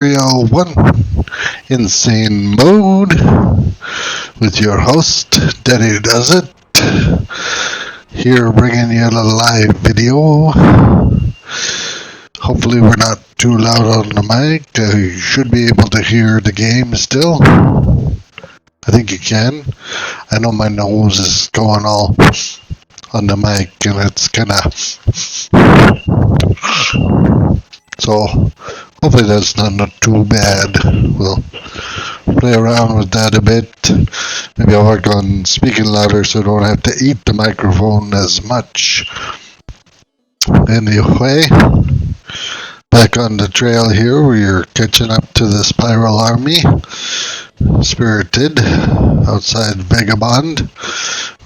Spiriel 1 Insane Mode with your host, Daddy Does It. Here bringing you a live video. Hopefully we're not too loud on the mic. You should be able to hear the game still. I think you can. I know my nose is going all on the mic and it's kinda... So, hopefully that's not too bad. We'll play around with that a bit. Maybe I'll work on speaking louder so I don't have to eat the microphone as much. Anyway, back on the trail here, we're catching up to the Spiriel army. Spirited outside Vagabond.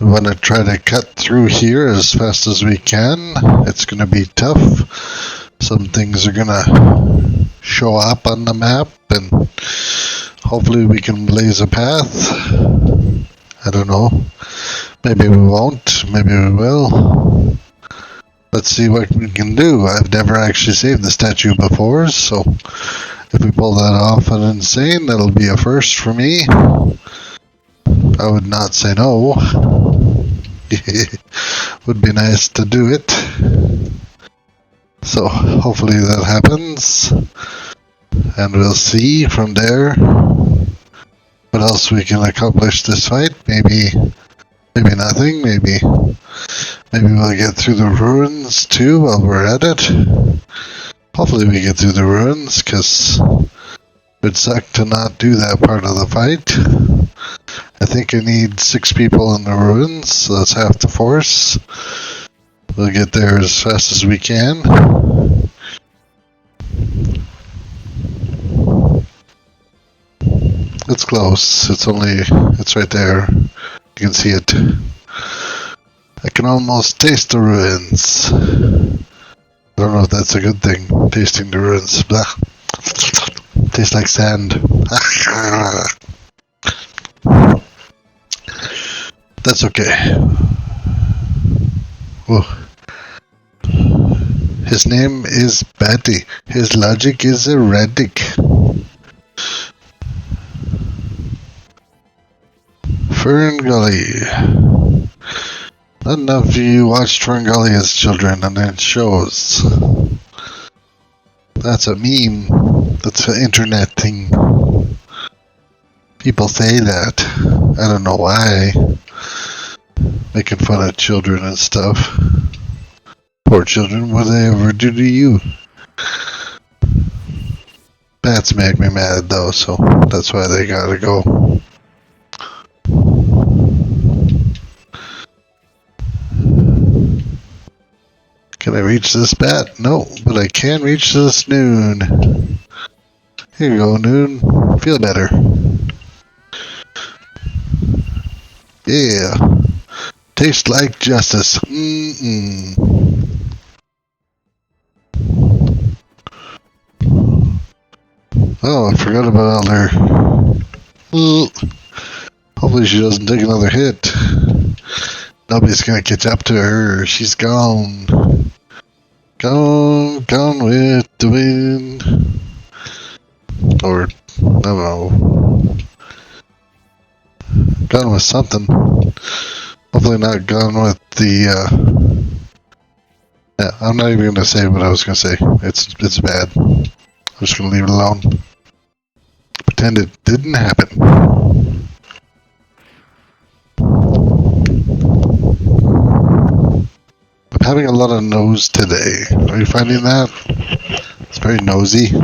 We want to try to cut through here as fast as we can. It's going to be tough. Some things are going to show up on the map and hopefully we can blaze a path. I don't know. Maybe we won't. Maybe we will. Let's see what we can do. I've never actually saved the statue before, so if we pull that off on Insane, that'll be a first for me. I would not say no. Would be nice to do it. So hopefully that happens. And we'll see from there what else we can accomplish this fight. Maybe nothing. Maybe we'll get through the ruins too while we're at it. Hopefully we get through the ruins, because it would suck to not do that part of the fight. I think I need 6 people in the ruins, so that's half the force. We'll get there as fast as we can. It's close. It's right there. You can see it. I can almost taste the ruins. I don't know if that's a good thing, tasting the ruins. Blah. Tastes like sand. That's okay. Whoa. His name is Batty. His logic is erratic. Fern Gully. Not enough of you watched Fern Gully as children, and it shows. That's a meme. That's an internet thing. People say that. I don't know why. Making fun of children and stuff. Poor children, what did they ever do to you? Bats make me mad though, so that's why they gotta go. Can I reach this bat? No, but I can reach this Noon. Here you go, Noon. Feel better. Yeah. Tastes like justice. Oh, I forgot about Elder. Hopefully she doesn't take another hit. Nobody's gonna catch up to her. She's gone. Gone with the wind. Or, I don't know. Gone with something. Hopefully not gone with the, yeah, I'm not even gonna say what I was gonna say. It's bad. I'm just gonna leave it alone. Pretend it didn't happen. I'm having a lot of nose today. Are you finding that? It's very nosy.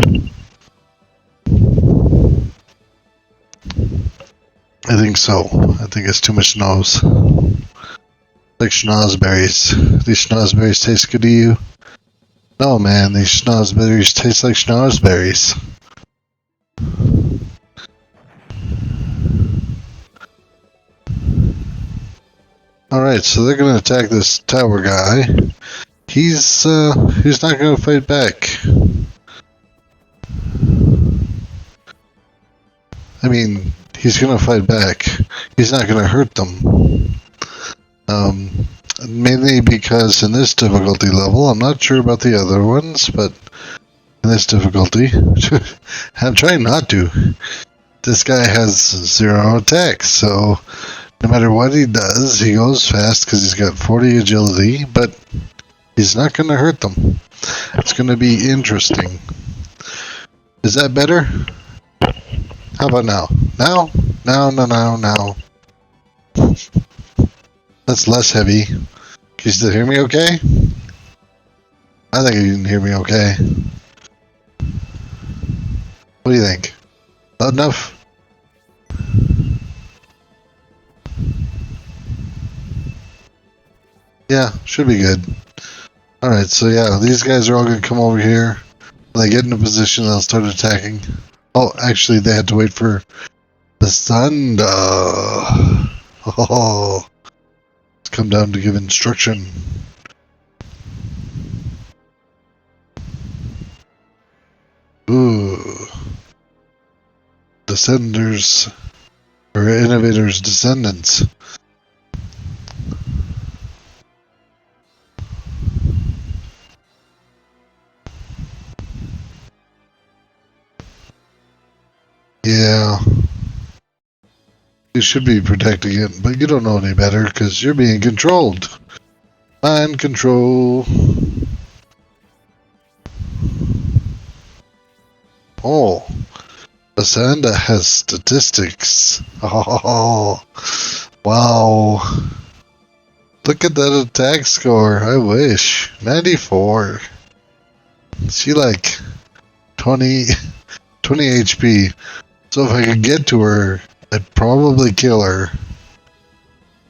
I think so. I think it's too much nose. Like schnozberries. These schnozberries taste good to you? No, man. These schnozberries taste like schnozberries. Alright, so they're gonna attack this tower guy. He's not gonna fight back. I mean, he's gonna fight back. He's not gonna hurt them. Mainly because in this difficulty level, I'm not sure about the other ones, but in this difficulty. I'm trying not to. This guy has 0 attacks, so no matter what he does, he goes fast because he's got 40 agility, but he's not going to hurt them. It's going to be interesting. Is that better? How about now? Now? Now. That's less heavy. Can you still hear me okay? I think you can hear me okay. What do you think? Loud enough? Yeah, should be good. Alright, so yeah, these guys are all going to come over here. When they get in a position, they'll start attacking. Oh, actually, they had to wait for the sun. Oh, let's come down to give instruction. Ooh. Descenders, or innovators' descendants. Yeah. You should be protecting it, but you don't know any better because you're being controlled. Mind control. Oh, Asanda has statistics. Oh, wow. Look at that attack score. I wish. 94. She like 20, 20 HP. So if I could get to her, I'd probably kill her.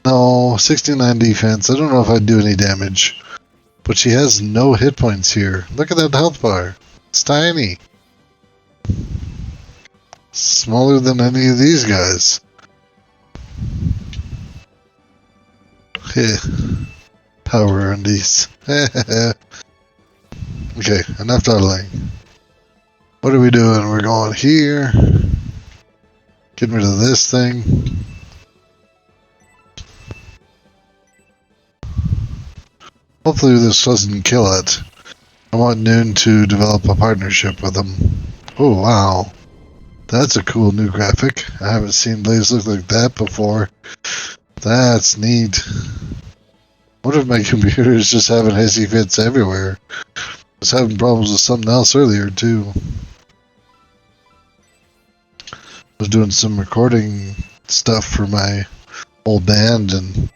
No, 69 defense. I don't know if I'd do any damage. But she has no hit points here. Look at that health bar. It's tiny. Smaller than any of these guys. Power on these. Okay, enough dawdling. What are we doing? We're going here. Getting rid of this thing. Hopefully this doesn't kill it. I want Noon to develop a partnership with him. Oh wow. That's a cool new graphic. I haven't seen Blaze look like that before. That's neat. What if my computer is just having hissy fits everywhere? I was having problems with something else earlier too. I was doing some recording stuff for my old band, and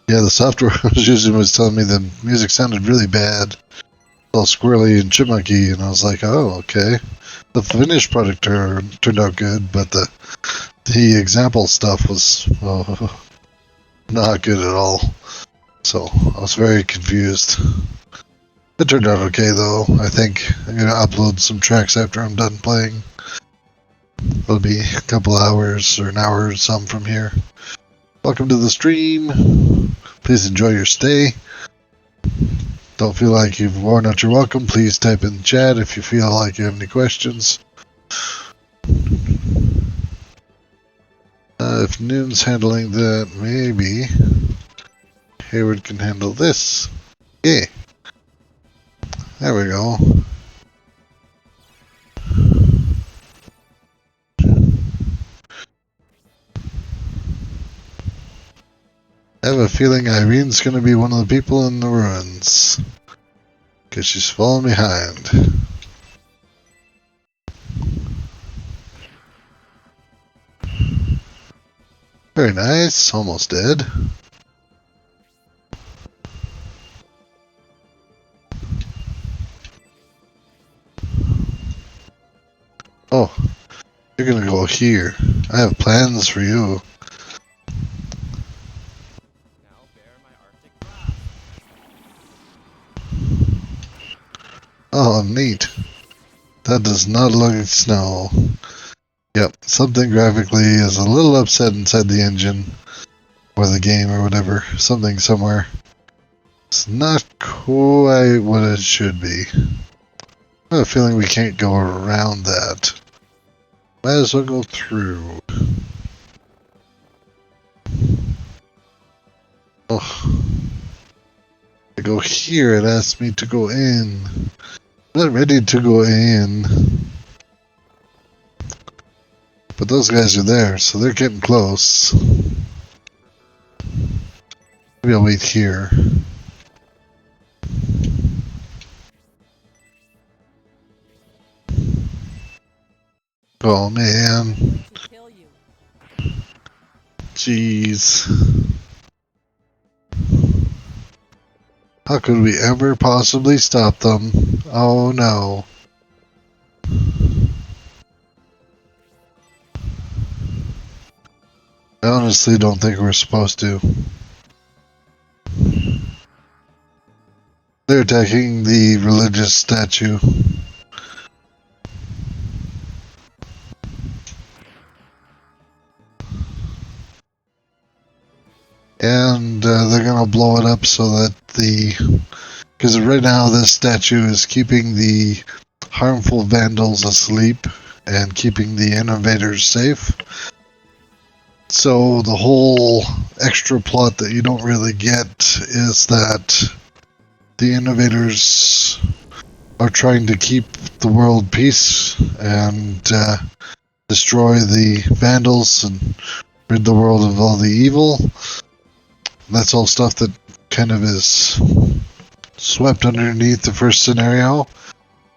yeah, the software I was using was telling me the music sounded really bad. All squirrely and chipmunky, and I was like, oh, okay. The finished product turned out good, but the example stuff was not good at all. So I was very confused. It turned out okay though. I think I'm gonna upload some tracks after I'm done playing. It'll be a couple hours or an hour or some from here. Welcome to the stream. Please enjoy your stay. Don't feel like you've worn out your welcome. Please type in the chat if you feel like you have any questions. If Noon's handling that, maybe Hayward can handle this. Yeah. There we go. I have a feeling Irene's gonna be one of the people in the ruins. Because she's falling behind. Very nice. Almost dead. Oh, you're gonna go here. I have plans for you. Oh, neat. That does not look like snow. Yep, something graphically is a little upset inside the engine. Or the game or whatever. Something somewhere. It's not quite what it should be. I have a feeling we can't go around that. Might as well go through. Oh. I go here, it asks me to go in. Not ready to go in. But those guys are there, so they're getting close. Maybe I'll wait here. Oh man. Jeez. How could we ever possibly stop them? Oh no. I honestly don't think we're supposed to. They're attacking the religious statue. And they're gonna blow it up so that because right now this statue is keeping the harmful vandals asleep and keeping the innovators safe. So the whole extra plot that you don't really get is that the innovators are trying to keep the world peace and destroy the vandals and rid the world of all the evil. That's all stuff that kind of is swept underneath the first scenario.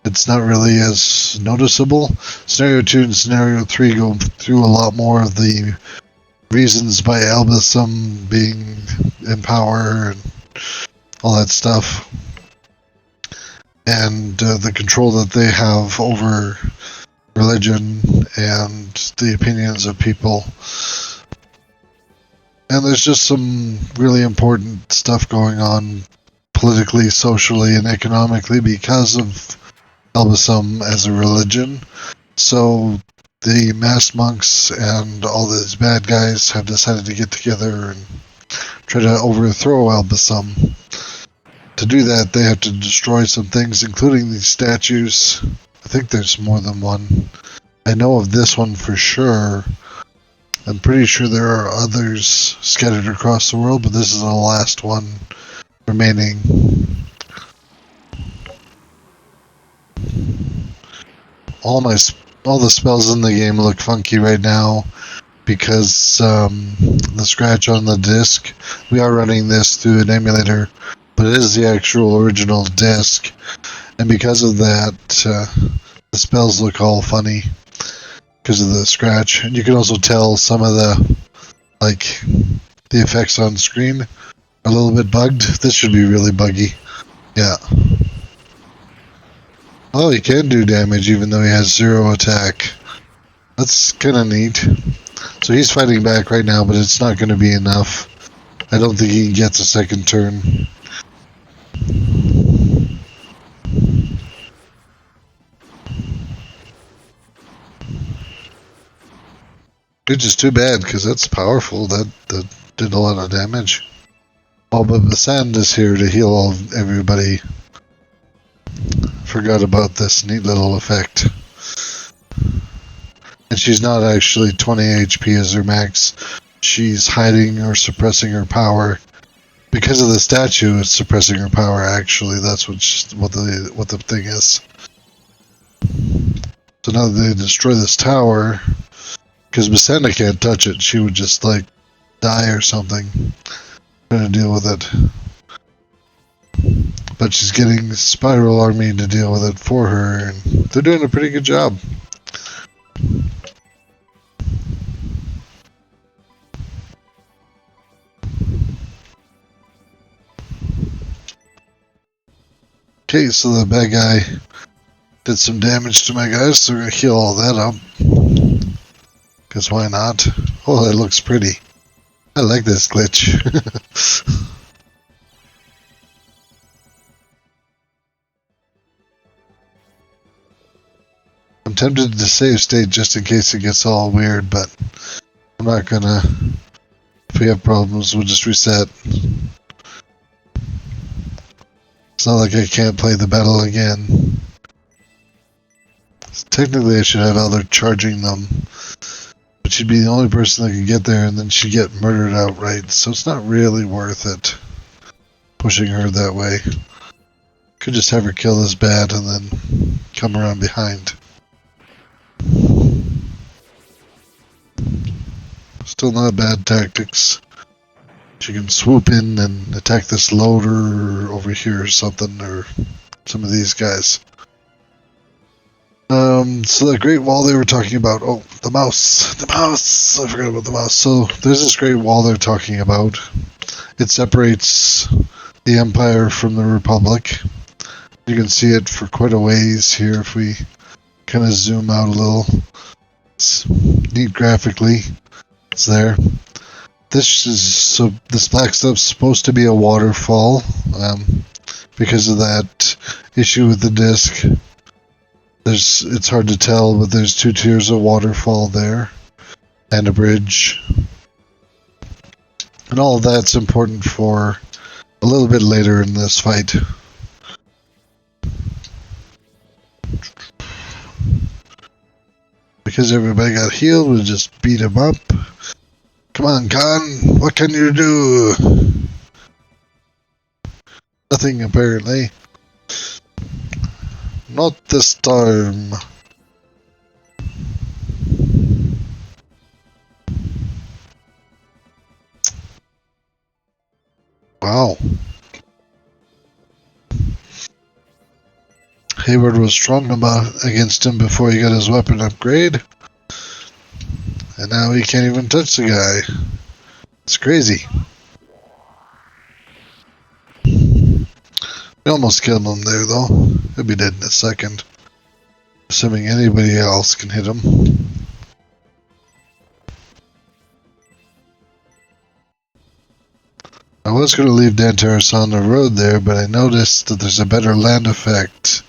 It's not really as noticeable. Scenario 2 and Scenario 3 go through a lot more of the reasons by Albusum being in power and all that stuff. And the control that they have over religion and the opinions of people. And there's just some really important stuff going on politically, socially, and economically because of Albusum as a religion. So the masked monks and all these bad guys have decided to get together and try to overthrow Albusum. To do that, they have to destroy some things, including these statues. I think there's more than one. I know of this one for sure. I'm pretty sure there are others scattered across the world, but this is the last one remaining. All the spells in the game look funky right now because the scratch on the disc. We are running this through an emulator, but it is the actual original disc, and because of that, the spells look all funny because of the scratch. And you can also tell some of the effects on screen are a little bit bugged. This should be really buggy. Yeah. Oh, he can do damage even though he has 0 attack. That's kind of neat. So he's fighting back right now, but it's not going to be enough. I don't think he gets a second turn. Which is too bad, because that's powerful. That did a lot of damage. Oh, but the sand is here to heal everybody. Forgot about this neat little effect. And she's not actually 20 HP as her max. She's hiding or suppressing her power. Because of the statue, it's suppressing her power, actually. That's what the thing is. So now that they destroy this tower, because Basenda can't touch it, she would just, die or something. Trying to deal with it. But she's getting Spiriel Army to deal with it for her, and they're doing a pretty good job. Okay, so the bad guy did some damage to my guys, so we're going to heal all that up. Because why not? Oh, that looks pretty. I like this glitch. I'm tempted to save state just in case it gets all weird, but I'm not gonna. If we have problems, we'll just reset. It's not like I can't play the battle again. Technically, I should have Elder charging them, but she'd be the only person that could get there, and then she'd get murdered outright, so it's not really worth it pushing her that way. Could just have her kill this bat and then come around behind. Still not bad tactics. She can swoop in and attack this loader over here or something, or some of these guys. So the Great Wall they were talking about. Oh, the mouse. The mouse! I forgot about the mouse. So there's this Great Wall they're talking about. It separates the Empire from the Republic. You can see it for quite a ways here if we kind of zoom out a little. It's neat graphically. It's there. This black stuff's supposed to be a waterfall, because of that issue with the disc. It's hard to tell, but there's 2 tiers of waterfall there, and a bridge. And all of that's important for a little bit later in this fight. Because everybody got healed, we'll just beat him up. Come on, Khan, what can you do? Nothing, apparently. Not this time. Wow. Hayward was strong against him before he got his weapon upgrade. And now he can't even touch the guy. It's crazy. We almost killed him there, though. He'll be dead in a second. Assuming anybody else can hit him. I was going to leave Dantaris on the road there, but I noticed that there's a better land effect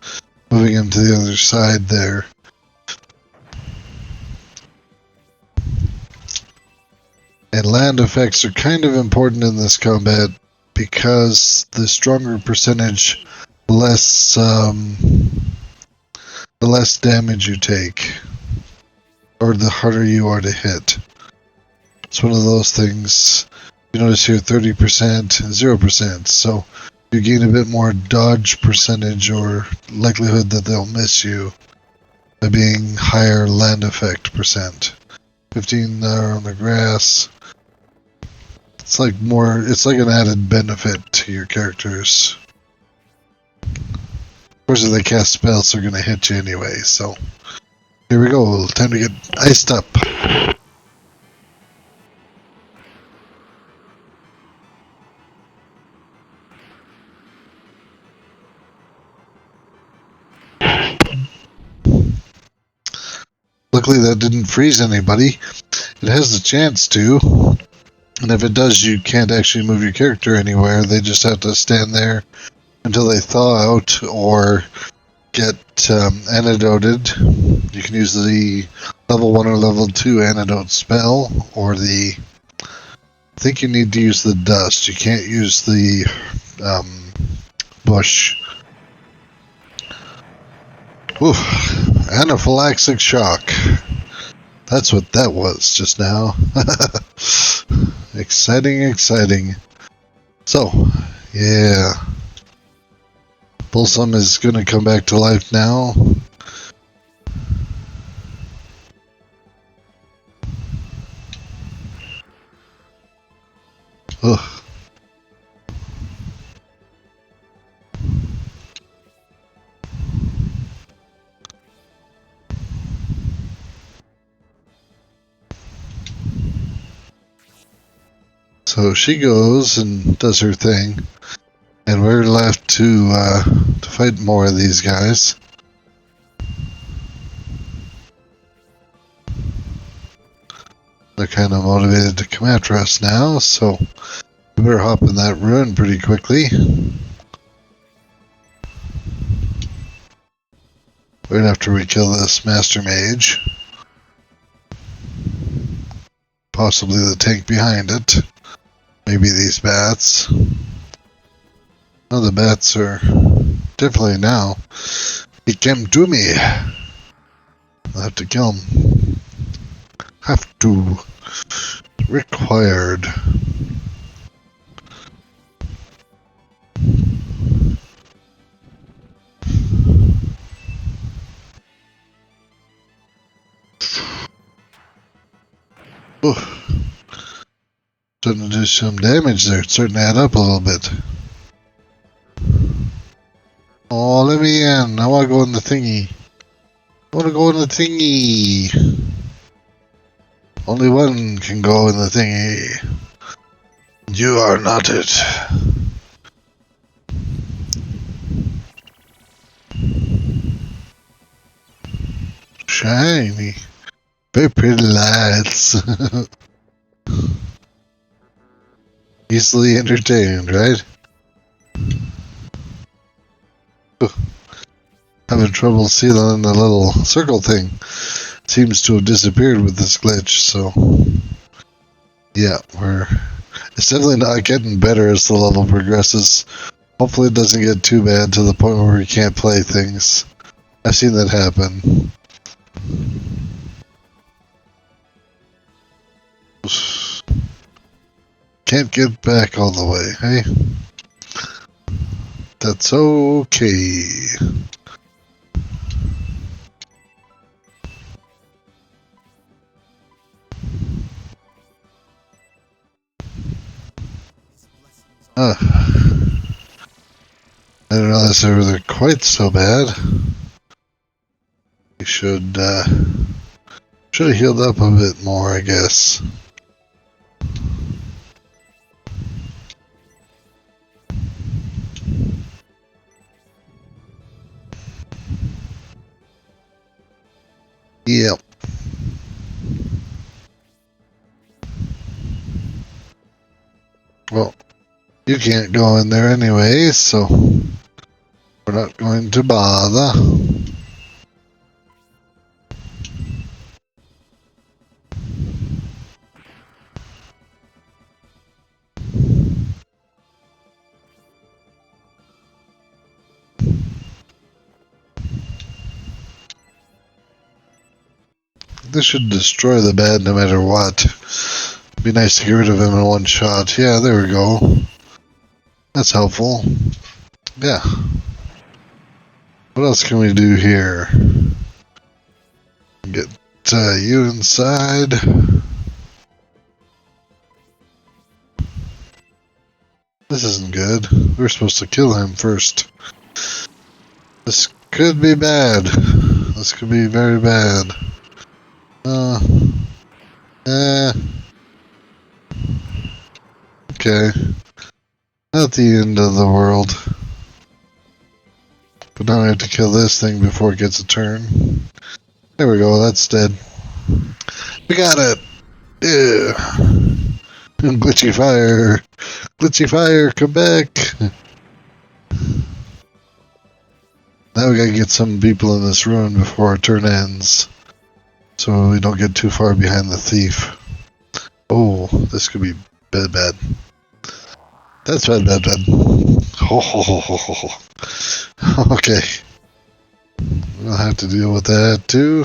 moving him to the other side there. And land effects are kind of important in this combat because the stronger percentage, the less damage you take, or the harder you are to hit. It's one of those things. You notice here 30%, 0%, so you gain a bit more dodge percentage or likelihood that they'll miss you by being higher land effect percent. 15 on the grass. It's like an added benefit to your characters. Of course, if they cast spells, they're going to hit you anyway, so. Here we go, time to get iced up. Luckily that didn't freeze anybody. It has the chance to. And if it does, you can't actually move your character anywhere. They just have to stand there until they thaw out or get antidoted. You can use the level 1 or level 2 antidote spell, or I think you need to use the dust. You can't use the bush. Oof, anaphylaxis shock. That's what that was just now. Exciting, exciting. So, yeah. Bullsum is going to come back to life now. Ugh. So she goes and does her thing, and we're left to fight more of these guys. They're kind of motivated to come after us now, so we better hop in that ruin pretty quickly. Right after we kill this Master Mage. Possibly the tank behind it. Maybe these bats. Oh, the bats are definitely now. He came to me. I'll have to kill him. Have to. Required. Oh, starting to do some damage there. It's starting to add up a little bit. Oh, let me in. I want to go in the thingy. I want to go in the thingy. Only one can go in the thingy. You are not it. Shiny. Very pretty lights. Easily entertained, right? Having trouble sealing the little circle thing. Seems to have disappeared with this glitch, so yeah, it's definitely not getting better as the level progresses. Hopefully it doesn't get too bad to the point where we can't play things. I've seen that happen. Can't get back all the way, hey? That's okay. I didn't realize they were quite so bad. We should have healed up a bit more, I guess. Yep. Well, you can't go in there anyway, so we're not going to bother. This should destroy the bad no matter what. It'd be nice to get rid of him in one shot. Yeah, there we go. That's helpful. Yeah. What else can we do here? Get you inside. This isn't good. We're supposed to kill him first. This could be bad. This could be very bad. Okay. Not the end of the world. But now I have to kill this thing before it gets a turn. There we go, that's dead. We got it! Yeah! Glitchy fire! Glitchy fire, come back! Now we gotta get some people in this ruin before our turn ends. So we don't get too far behind the thief. Oh, this could be bad. That's bad. Ho ho ho ho ho. Okay. We'll have to deal with that too.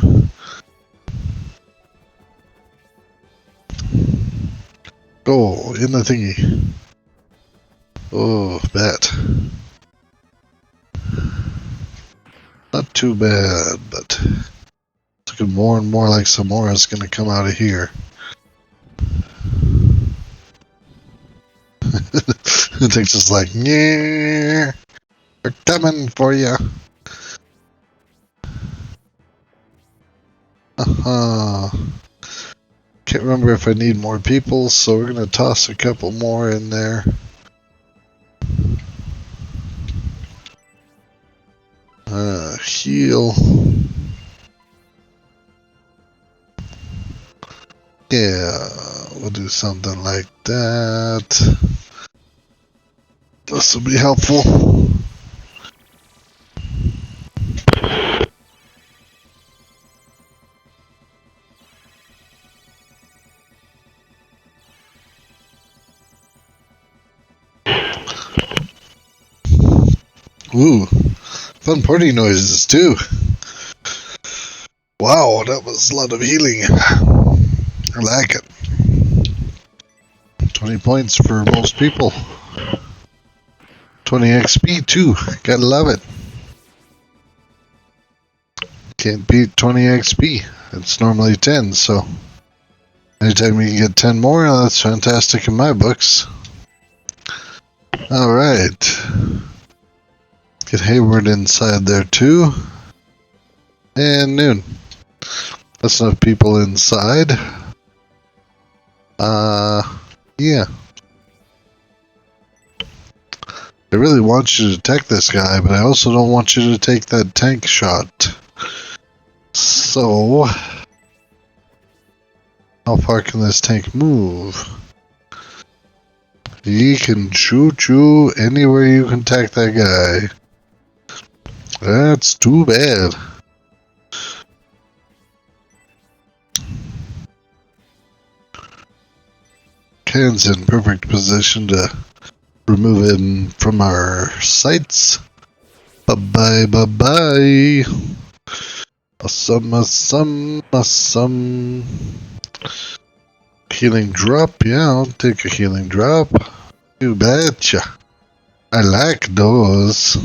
Go in the thingy. Oh, bat. Not too bad, but it's looking more and more like some more is gonna come out of here. It takes just like, yeah, we're coming for you. Can't remember if I need more people, so we're gonna toss a couple more in there. Heal. Yeah, we'll do something like that. This will be helpful. Ooh, fun party noises too. Wow, that was a lot of healing. I like it. 20 points for most people. 20 XP too. Gotta love it. Can't beat 20 XP. It's normally 10, so Anytime you can get 10 more, that's fantastic in my books. Alright. Get Hayward inside there too. And noon. That's enough people inside. Yeah. I really want you to attack this guy, but I also don't want you to take that tank shot. So, how far can this tank move? He can shoot you anywhere you can attack that guy. That's too bad. Ken's in perfect position to remove him from our sights. Bye-bye, bye-bye. Awesome. Healing drop, yeah, I'll take a healing drop. You betcha. I like those.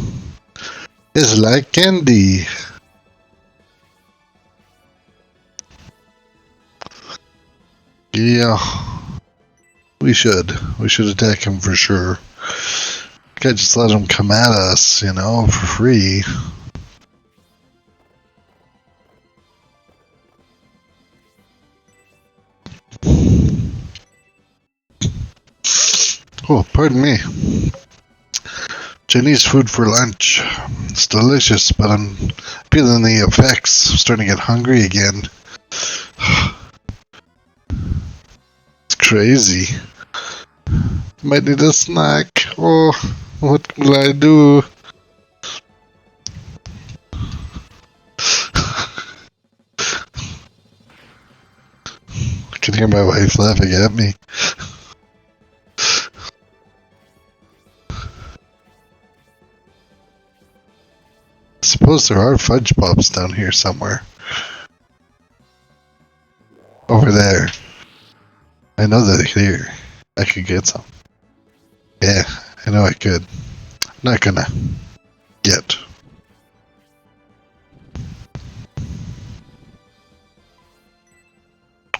It's like candy. Yeah. We should attack him for sure. Can't just let him come at us, you know, for free. Oh, pardon me. Chinese food for lunch. It's delicious, but I'm feeling the effects. I'm starting to get hungry again. It's crazy. Might need a snack. Oh, what will I do? I can hear my wife laughing at me. I suppose there are fudge pops down here somewhere. Over there. I know they're here. I could get some. Yeah, I know I could. Not gonna. Yet.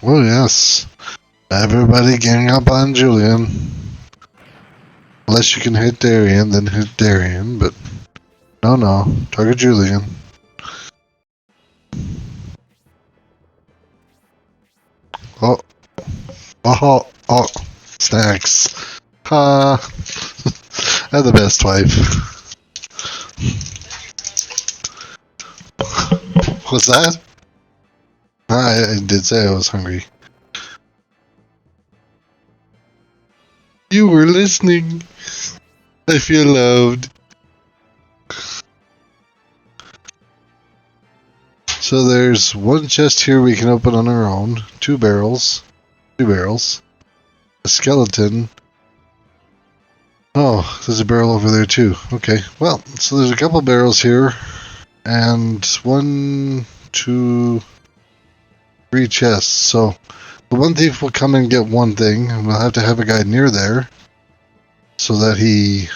Oh yes. Everybody gang up on Julian. Unless you can hit Darian, then hit Darian, but no. Target Julian. Oh. Snacks. I have the best wife. What's that? I did say I was hungry. You were listening. I feel loved. So there's one chest here we can open on our own. 2 barrels. 2 barrels. A skeleton. Oh, there's a barrel over there too. Okay, well, so there's a couple barrels here. And 1, 2, 3 chests. So the one thief will come and get one thing, and we'll have to have a guy near there so that he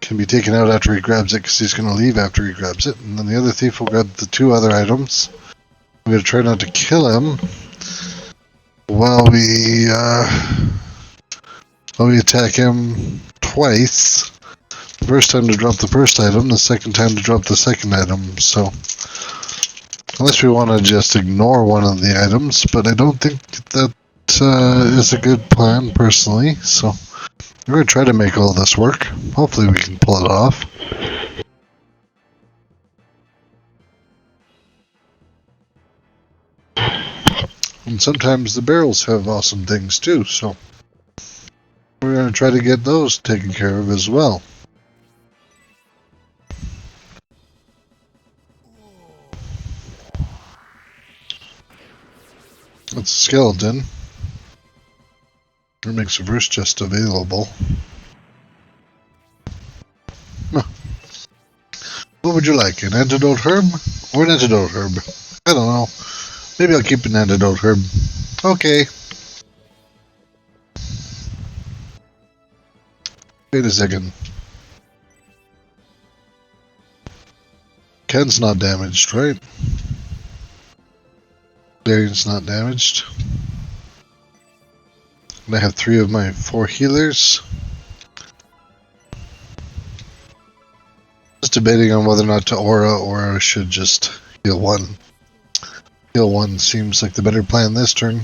can be taken out after he grabs it, because he's going to leave after he grabs it. And then the other thief will grab the 2 other items. I'm going to try not to kill him while we attack him twice. The first time to drop the first item, the second time to drop the second item. So unless we want to just ignore one of the items, but I don't think that is a good plan personally. So we're going to try to make all this work. Hopefully we can pull it off. And sometimes the barrels have awesome things too, so we're going to try to get those taken care of as well. That's a skeleton. It makes the first chest available. Huh. What would you like, an antidote herb or an antidote herb? I don't know. Maybe I'll keep an antidote herb. Okay. Wait a second. Ken's not damaged, right? Clearing's not damaged. And I have 3 of my 4 healers. Just debating on whether or not to aura or I should just heal 1. Heal 1 seems like the better plan this turn.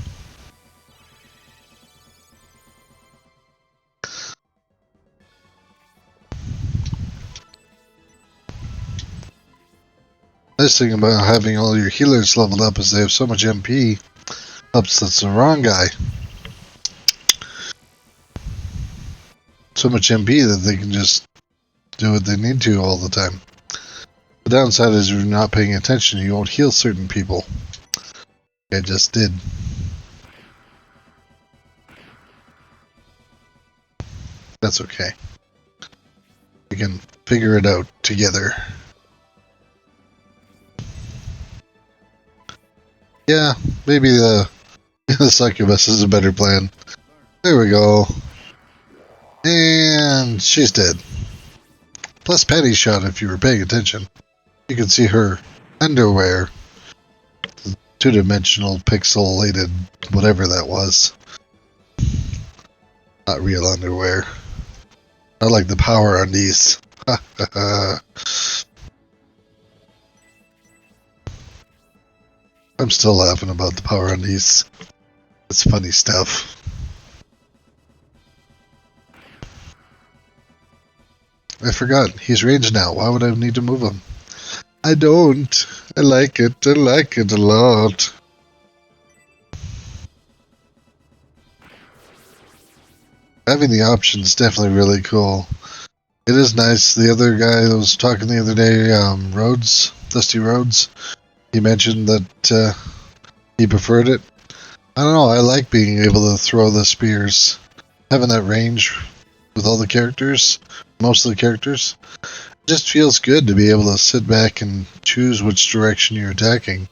Nice thing about having all your healers leveled up is they have so much MP. Ups, that's the wrong guy. So much MP that they can just do what they need to all the time. The downside is if you're not paying attention, you won't heal certain people. I just did. That's okay. We can figure it out together. Yeah, maybe the succubus is a better plan. There we go. And she's dead. Plus Patty shot if you were paying attention. You can see her underwear. The 2-dimensional pixelated whatever that was. Not real underwear. Not like the power undies. I'm still laughing about the power undies. It's funny stuff. I forgot. He's ranged now. Why would I need to move him? I don't. I like it. I like it a lot. Having the option is definitely really cool. It is nice. The other guy that was talking the other day, Rhodes, Dusty Rhodes, he mentioned that he preferred it. I don't know. I like being able to throw the spears. Having that range with all the characters, most of the characters, it just feels good to be able to sit back and choose which direction you're attacking. You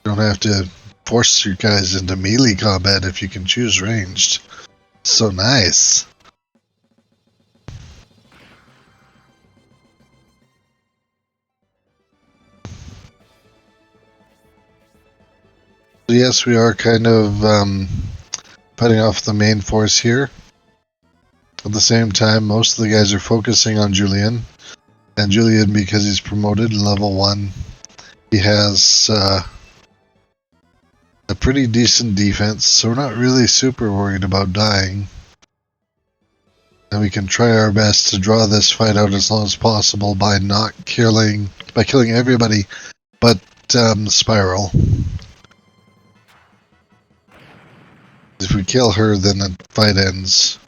don't have to force your guys into melee combat if you can choose ranged. So nice. So yes, we are kind of fighting off the main force here. At the same time, most of the guys are focusing on Julian. And Julian, because he's promoted in level 1, he has a pretty decent defense, so we're not really super worried about dying. And we can try our best to draw this fight out as long as possible by killing everybody but Spiriel. If we kill her, then the fight ends.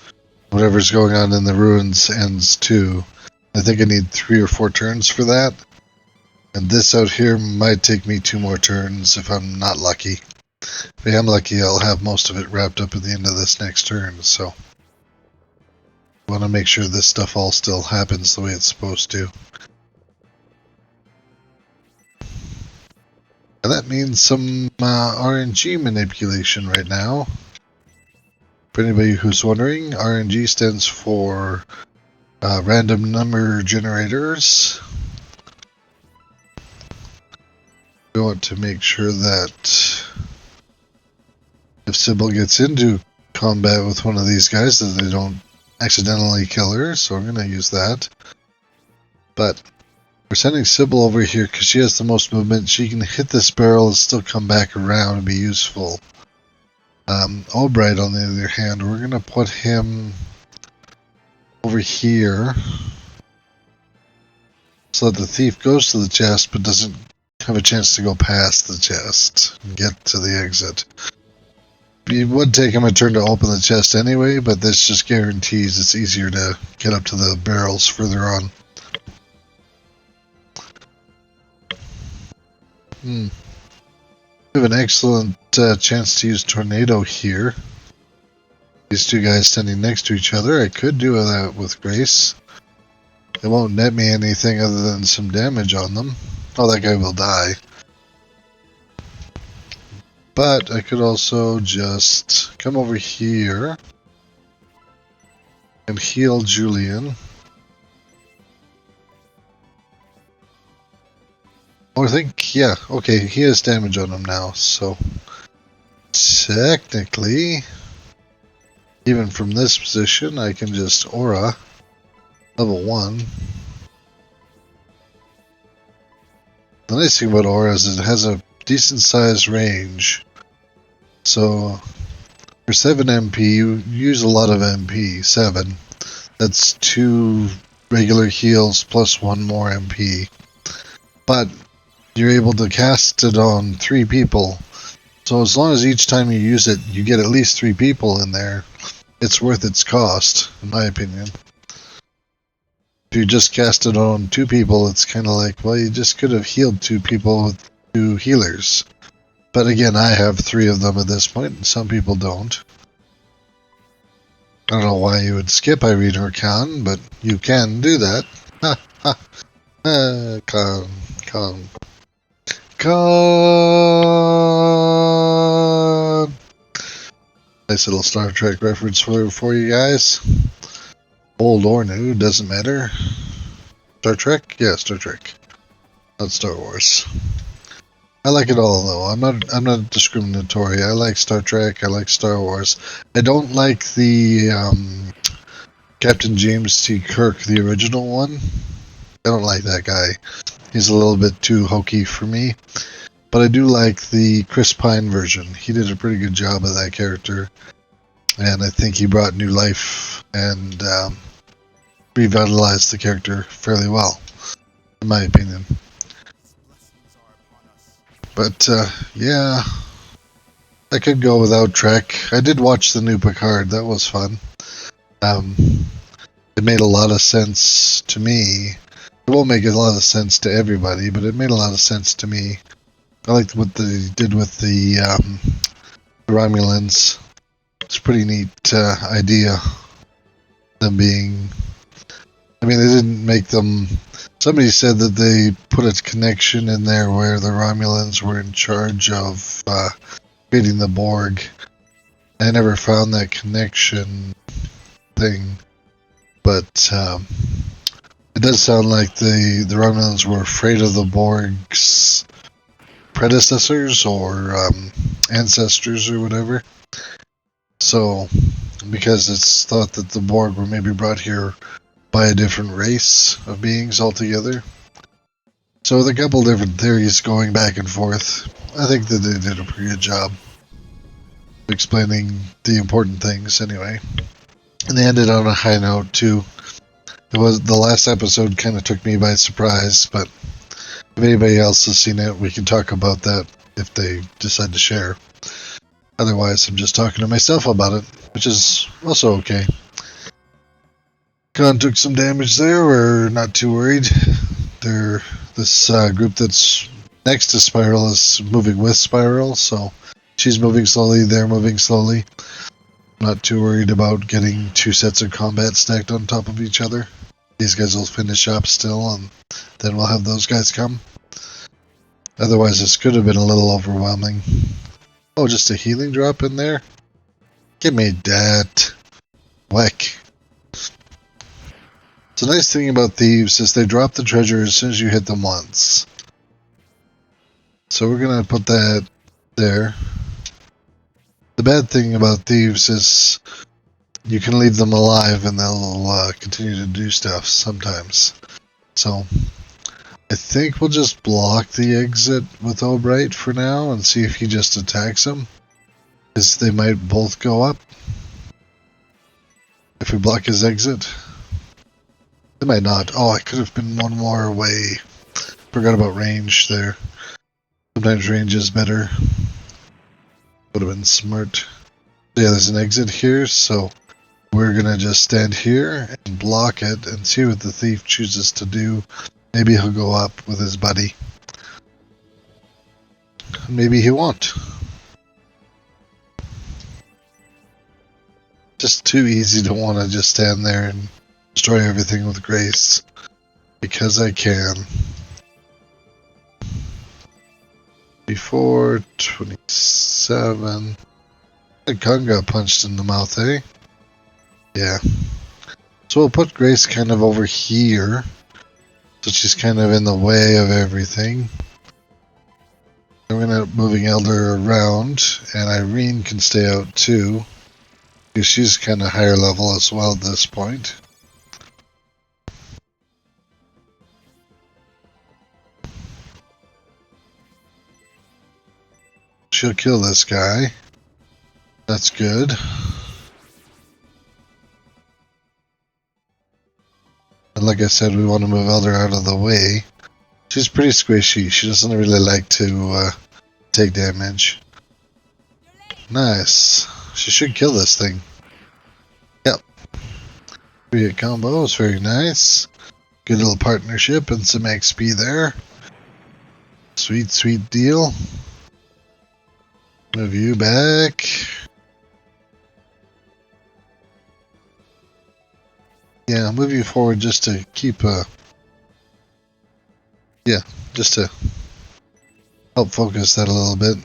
Whatever's going on in the ruins ends too. I think I need 3 or 4 turns for that. And this out here might take me 2 more turns if I'm not lucky. If I am lucky, I'll have most of it wrapped up at the end of this next turn, so I want to make sure this stuff all still happens the way it's supposed to. And that means some RNG manipulation right now. For anybody who's wondering, RNG stands for random number generators. We want to make sure that if Sybil gets into combat with one of these guys, that they don't accidentally kill her, so we're going to use that. But we're sending Sybil over here because she has the most movement. She can hit this barrel and still come back around and be useful. Albright, on the other hand, we're going to put him over here so that the thief goes to the chest but doesn't have a chance to go past the chest and get to the exit. It would take him a turn to open the chest anyway, but this just guarantees it's easier to get up to the barrels further on. We have an excellent chance to use Tornado here. These 2 guys standing next to each other. I could do that with Grace. It won't net me anything other than some damage on them. Oh, that guy will die. But I could also just come over here and heal Julian. Oh, I think, yeah, okay, he has damage on him now, so technically, even from this position, I can just aura level 1. The nice thing about aura is it has a decent sized range. So for 7 MP, you use a lot of MP. 7. That's 2 regular heals plus 1 more MP. But you're able to cast it on 3 people. So as long as each time you use it, you get at least 3 people in there, it's worth its cost, in my opinion. If you just cast it on 2 people, it's kind of like, well, you just could have healed 2 people with 2 healers. But again, I have 3 of them at this point, and some people don't. I don't know why you would skip Irene or Khan, but you can do that. Ha ha. Khan. Nice little Star Trek reference for you guys. Old or new, doesn't matter. Star Trek? Yeah, Star Trek. Not Star Wars. I like it all though. I'm not discriminatory. I like Star Trek. I like Star Wars. I don't like the Captain James T. Kirk, the original one. I don't like that guy. He's a little bit too hokey for me. But I do like the Chris Pine version. He did a pretty good job of that character. And I think he brought new life and revitalized the character fairly well, in my opinion. But yeah, I could go without Trek. I did watch the new Picard. That was fun. It made a lot of sense to me. It won't make a lot of sense to everybody, but it made a lot of sense to me. I liked what they did with the Romulans. It's a pretty neat idea. Them being... I mean, they didn't make them... Somebody said that they put a connection in there where the Romulans were in charge of creating the Borg. I never found that connection thing. But it does sound like the Romulans were afraid of the Borg's predecessors or ancestors or whatever. So, because it's thought that the Borg were maybe brought here by a different race of beings altogether. So, there are a couple different theories going back and forth. I think that they did a pretty good job explaining the important things anyway. And they ended on a high note too. It was the last episode kind of took me by surprise, but if anybody else has seen it, we can talk about that if they decide to share. Otherwise, I'm just talking to myself about it, which is also okay. Khan took some damage there. We're not too worried. This group that's next to Spiriel is moving with Spiriel, so she's moving slowly, they're moving slowly. Not too worried about getting 2 sets of combat stacked on top of each other. These guys will finish up still, and then we'll have those guys come. Otherwise, this could have been a little overwhelming. Oh, just a healing drop in there? Give me that. Whack. So the nice thing about thieves is they drop the treasure as soon as you hit them once. So we're going to put that there. The bad thing about thieves is you can leave them alive and they'll continue to do stuff sometimes. So I think we'll just block the exit with Albright for now and see if he just attacks them. Because they might both go up. If we block his exit. They might not. Oh, I could have been one more away. Forgot about range there. Sometimes range is better. Would have been smart. Yeah, there's an exit here, so we're gonna just stand here and block it and see what the thief chooses to do. Maybe he'll go up with his buddy. Maybe he won't. Just too easy to want to just stand there and destroy everything with grace. Because I can. Before 27. The gun got punched in the mouth, eh? Yeah. So we'll put Grace kind of over here. So she's kind of in the way of everything. I'm gonna end up moving Elder around, and Irene can stay out too. Because she's kind of higher level as well at this point. She'll kill this guy. That's good. And like I said, we want to move Elder out of the way. She's pretty squishy. She doesn't really like to take damage. Nice. She should kill this thing. Yep. 3-hit combo is very nice. Good little partnership and some XP there. Sweet, sweet deal. Move you back. Yeah, I'll move you forward just to keep yeah, just to help focus that a little bit.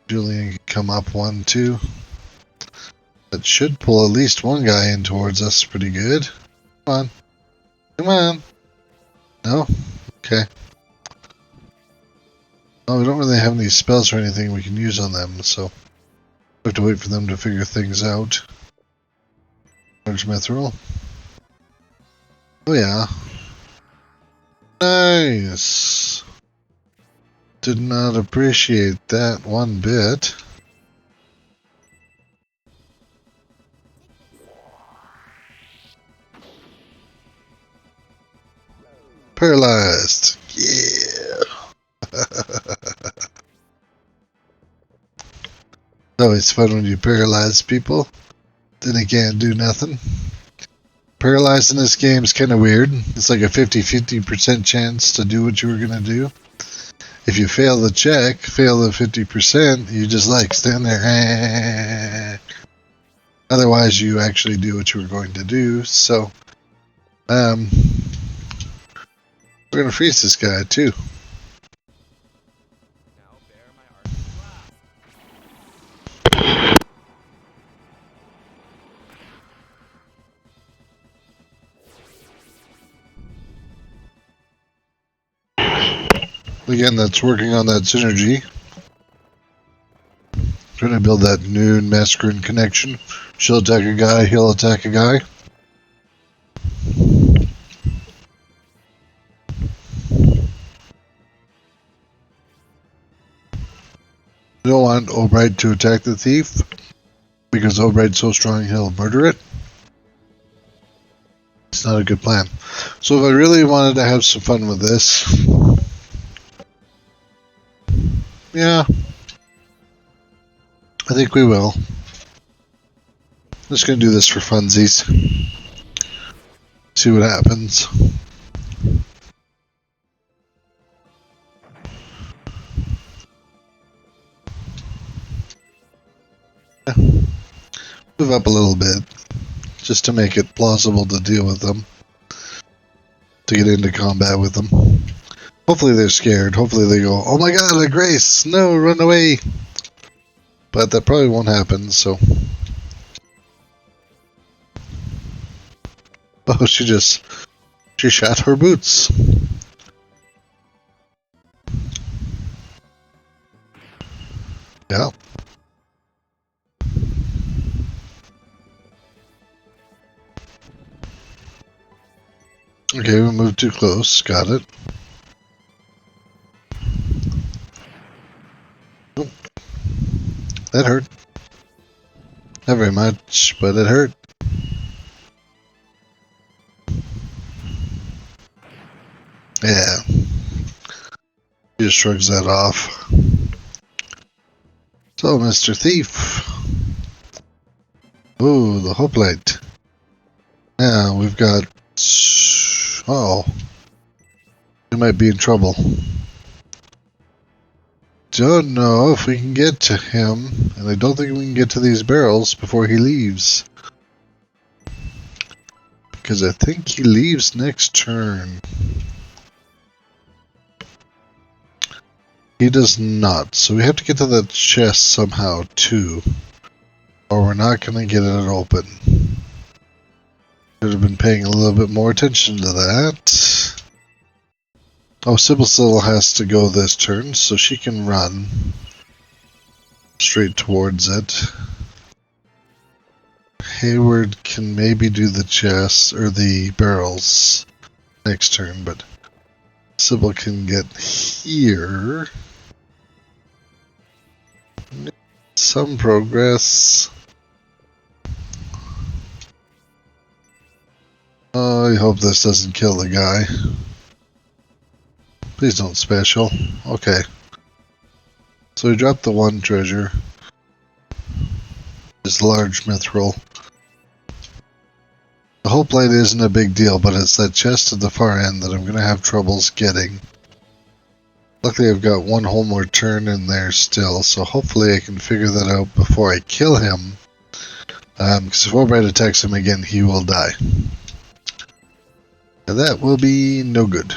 Julian can come up 1, 2. That should pull at least one guy in towards us pretty good. Come on. Come on. No? Okay. Oh, we don't really have any spells or anything we can use on them, so we have to wait for them to figure things out. Large mithril. Oh yeah. Nice. Did not appreciate that one bit. Paralyzed. Yeah. It's always fun when you paralyze people. Then they can't do nothing. Paralyzed in this game is kind of weird. It's like a 50-50% chance to do what you were going to do. If you fail the check, fail the 50%, you just like stand there. Otherwise, you actually do what you were going to do. So, we're going to freeze this guy too. Again, that's working on that synergy. Trying to build that new masculine connection. She'll attack a guy, he'll attack a guy. We don't want Obright to attack the thief, because Obright's so strong he'll murder it. It's not a good plan. So if I really wanted to have some fun with this, yeah, I think we will. Just gonna do this for funsies. See what happens. Yeah. Move up a little bit, just to make it plausible to deal with them. To get into combat with them. Hopefully they're scared. Hopefully they go, oh my god, a grace! No, run away! But that probably won't happen, so... Oh, she shot her boots. Yeah. Okay, we moved too close. Got it. Oh, that hurt. Not very much, but it hurt. Yeah. He just shrugs that off. So, Mr. Thief. Ooh, the hoplite. Now, we've got... Oh. We might be in trouble. Don't know if we can get to him, and I don't think we can get to these barrels before he leaves. Because I think he leaves next turn. He does not, so we have to get to that chest somehow too, or we're not going to get it open. Should have been paying a little bit more attention to that. Oh, Sybil still has to go this turn, so she can run straight towards it. Hayward can maybe do the chest or the barrels next turn, but Sybil can get here. Some progress. Oh, I hope this doesn't kill the guy. Please don't special. Okay. So we dropped the one treasure. This large mithril. The hope light isn't a big deal, but it's that chest at the far end that I'm going to have troubles getting. Luckily I've got one whole more turn in there still, so hopefully I can figure that out before I kill him. Because if Albright attacks him again, he will die. And that will be no good.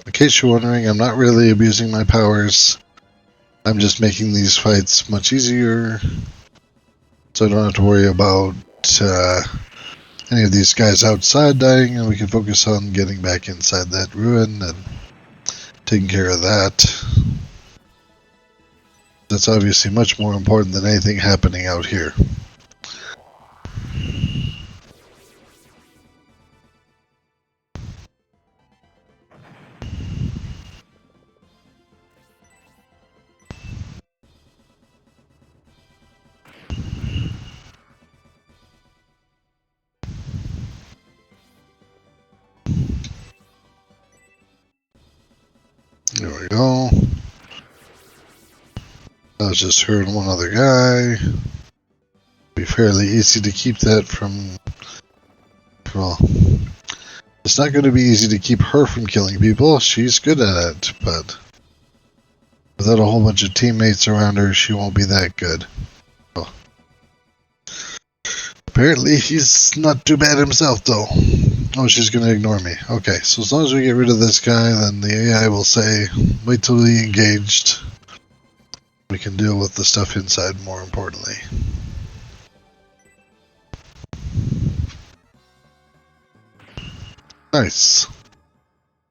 In case you're wondering, I'm not really abusing my powers. I'm just making these fights much easier, so I don't have to worry about any of these guys outside dying, and we can focus on getting back inside that ruin and taking care of that. That's obviously much more important than anything happening out here. There we go. I was just hurting one other guy. Be fairly easy to keep that from. Well, it's not going to be easy to keep her from killing people. She's good at it, but without a whole bunch of teammates around her, she won't be that good. Oh. Apparently, he's not too bad himself, though. Oh, she's going to ignore me. Okay, so as long as we get rid of this guy, then the AI will say, wait till we engaged. We can deal with the stuff inside more importantly. Nice.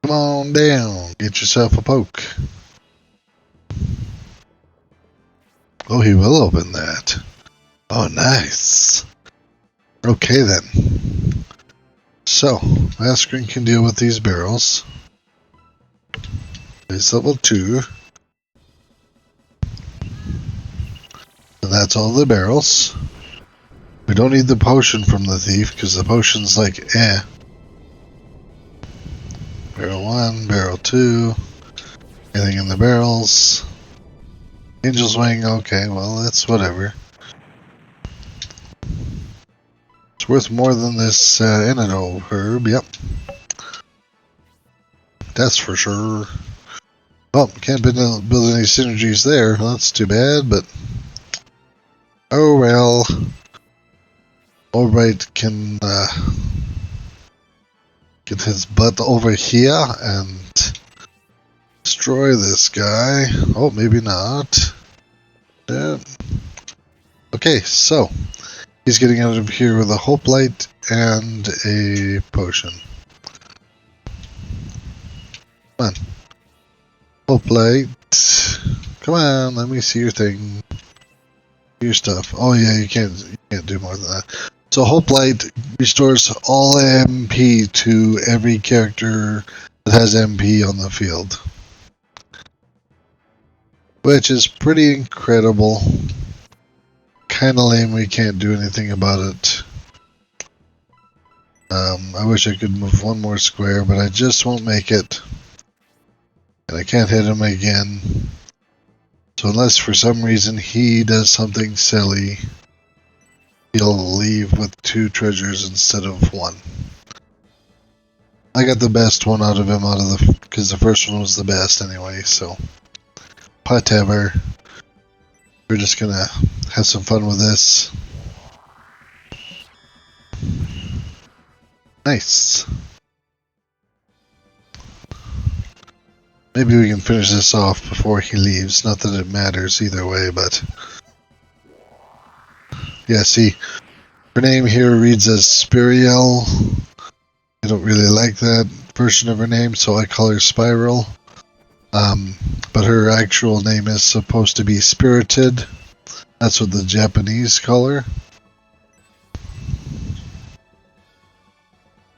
Come on down. Get yourself a poke. Oh, he will open that. Oh, nice. Okay, then. So, Masquerade can deal with these barrels. It's level 2. And that's all the barrels. We don't need the potion from the thief, because the potion's like, eh. Barrel 1, barrel 2. Anything in the barrels. Angel's Wing, okay, well, that's whatever. It's worth more than this antidote herb, yep. That's for sure. Well, can't build any synergies there. Well, that's too bad, but oh well. Albright can get his butt over here and destroy this guy. Oh, maybe not. Yeah. Okay, so he's getting out of here with a hope light and a potion. Come on. Hope light. Come on, let me see your thing. Your stuff. Oh yeah, you can't do more than that. So Hope Light restores all MP to every character that has MP on the field. Which is pretty incredible. Kinda lame we can't do anything about it. I wish I could move one more square, but I just won't make it. And I can't hit him again. So unless for some reason he does something silly, he'll leave with 2 treasures instead of 1. I got the best one out of him because the first one was the best anyway, so whatever. We're just gonna have some fun with this. Nice. Maybe we can finish this off before he leaves. Not that it matters either way, but... Yeah, see, her name here reads as Spiriel. I don't really like that version of her name, so I call her Spiriel. But her actual name is supposed to be Spirited. That's what the Japanese call her.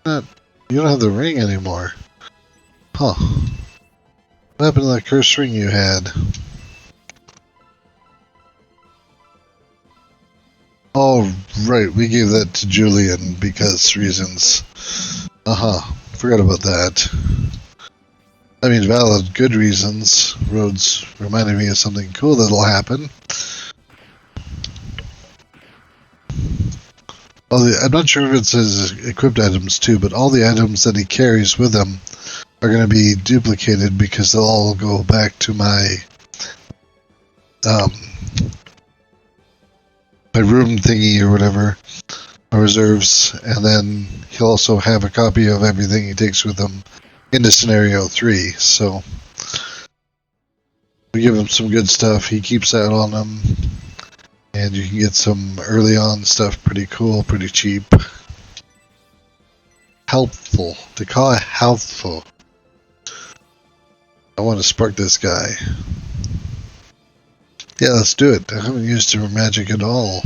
You don't have the ring anymore. Huh. What happened to that cursed ring you had? Oh, right, we gave that to Julian because reasons. Forgot about that. I mean, valid, good reasons. Rhodes reminded me of something cool that'll happen. I'm not sure if it's his equipped items too, but all the items that he carries with him are going to be duplicated because they'll all go back to my my room thingy or whatever, my reserves, and then he'll also have a copy of everything he takes with him into Scenario 3, so we give him some good stuff, he keeps that on him, and you can get some early on stuff pretty cool, pretty cheap. Helpful. They call it helpful. I want to spark this guy. Yeah, let's do it. I haven't used her magic at all.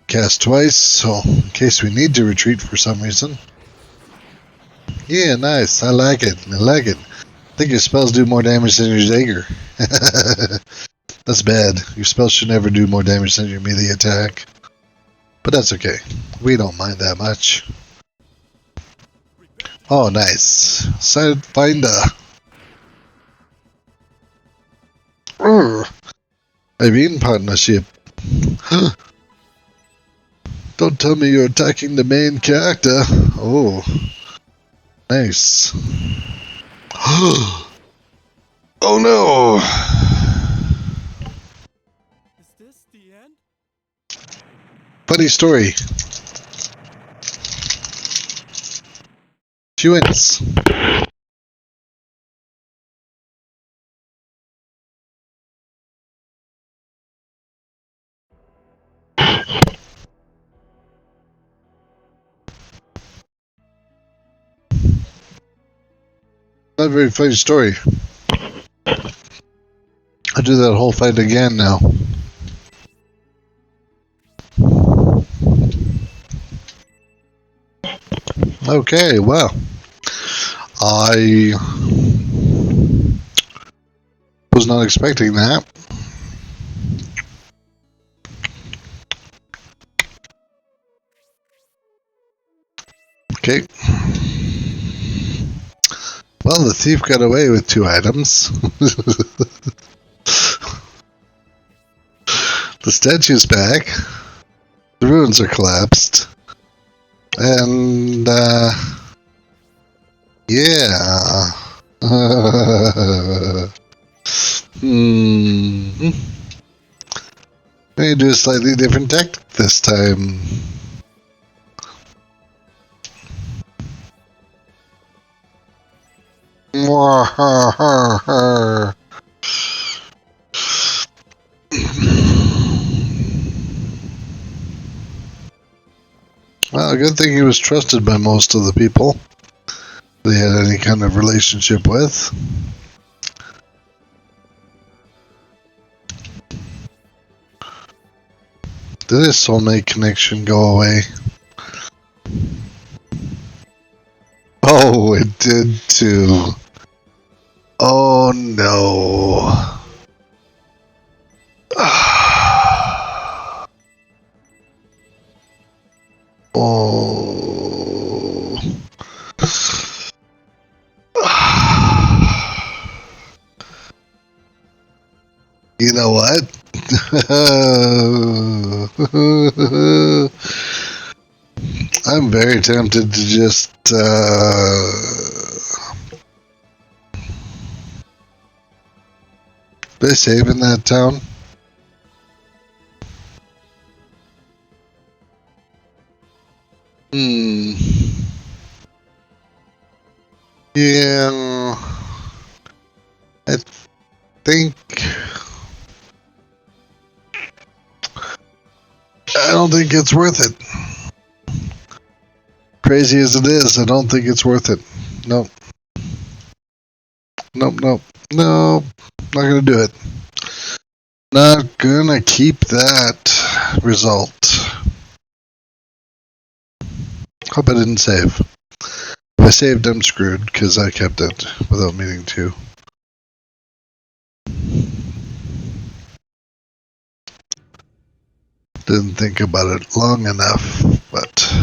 Cast twice, so in case we need to retreat for some reason. Yeah, nice. I like it. I like it. I think your spells do more damage than your Jaeger. That's bad. Your spells should never do more damage than your melee attack. But that's okay. We don't mind that much. Oh, nice. Sidefinder. I mean partnership. Don't tell me you're attacking the main character. Oh. Nice. Oh no! Is this the end? Funny story. She wins. Not a very funny story. I'll do that whole fight again now. Okay, well. I was not expecting that. Okay. Well, the thief got away with 2 items. The statue's back. The ruins are collapsed. And, yeah. I'm going to do a slightly different tactic this time. Well, good thing he was trusted by most of the people they had any kind of relationship with. Did his soulmate connection go away? Oh, it did too. Oh no. Oh. You know what? I'm very tempted to just they save in that town? Yeah. don't think it's worth it. Crazy as it is, I don't think it's worth it. Nope. Nope. Not gonna do it. Not gonna keep that result. Hope I didn't save. If I saved, I'm screwed because I kept it without meaning to. Didn't think about it long enough, but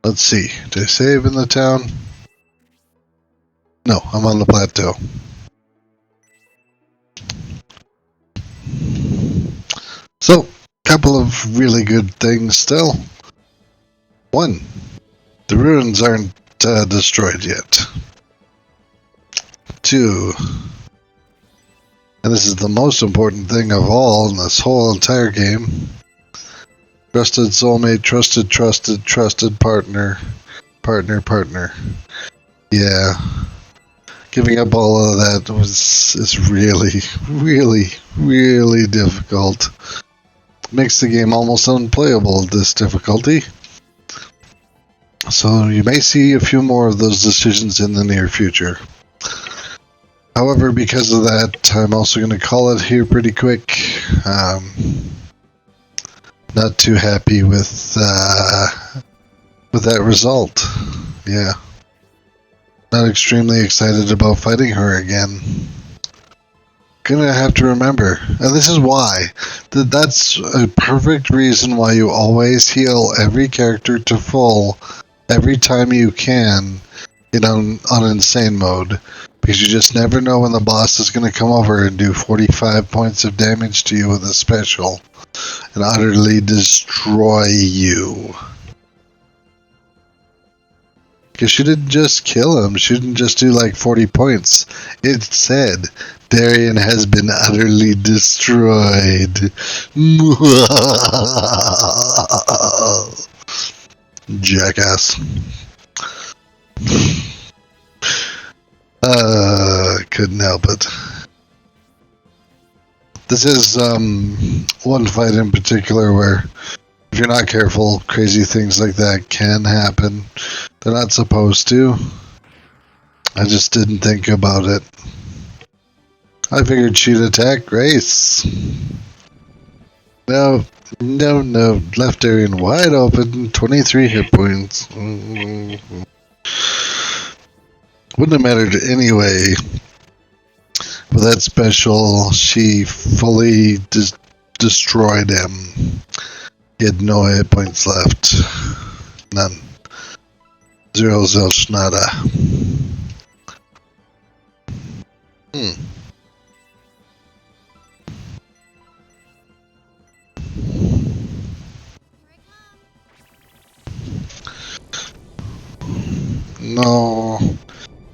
let's see. Did I save in the town? No, I'm on the plateau. So, couple of really good things still. One, the ruins aren't destroyed yet. Two, and this is the most important thing of all in this whole entire game. Trusted soulmate, trusted partner. Yeah. Giving up all of that is really difficult. Makes the game almost unplayable at this difficulty. So you may see a few more of those decisions in the near future. However, because of that, I'm also going to call it here pretty quick. Not too happy with that result. Yeah. Not extremely excited about fighting her again. Gonna have to remember, and this is why. That's a perfect reason why you always heal every character to full every time you can on insane mode. Because you just never know when the boss is going to come over and do 45 points of damage to you with a special and utterly destroy you. Because she didn't just kill him, she didn't just do like 40 points. It said, Darian has been utterly destroyed. Jackass. Couldn't help it. This is one fight in particular where if you're not careful, crazy things like that can happen. They're not supposed to. I just didn't think about it. I figured she'd attack Grace. No. Left Darian wide open, 23 hit points. Wouldn't have mattered anyway. With that special, she fully destroyed him. He had no hit points left. None. Zero zilch nada. No.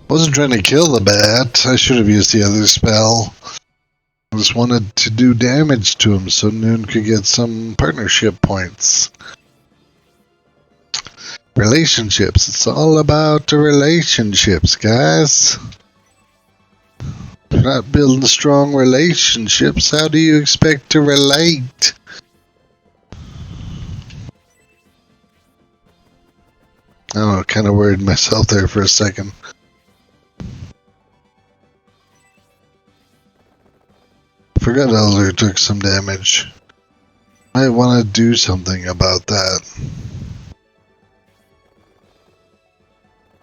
Wasn't trying to kill the bat. I should have used the other spell. I just wanted to do damage to him so Noon could get some partnership points. Relationships. It's all about the relationships, guys. If you're not building strong relationships, how do you expect to relate? I don't know, kind of worried myself there for a second. Forgot Elder took some damage. Might want to do something about that.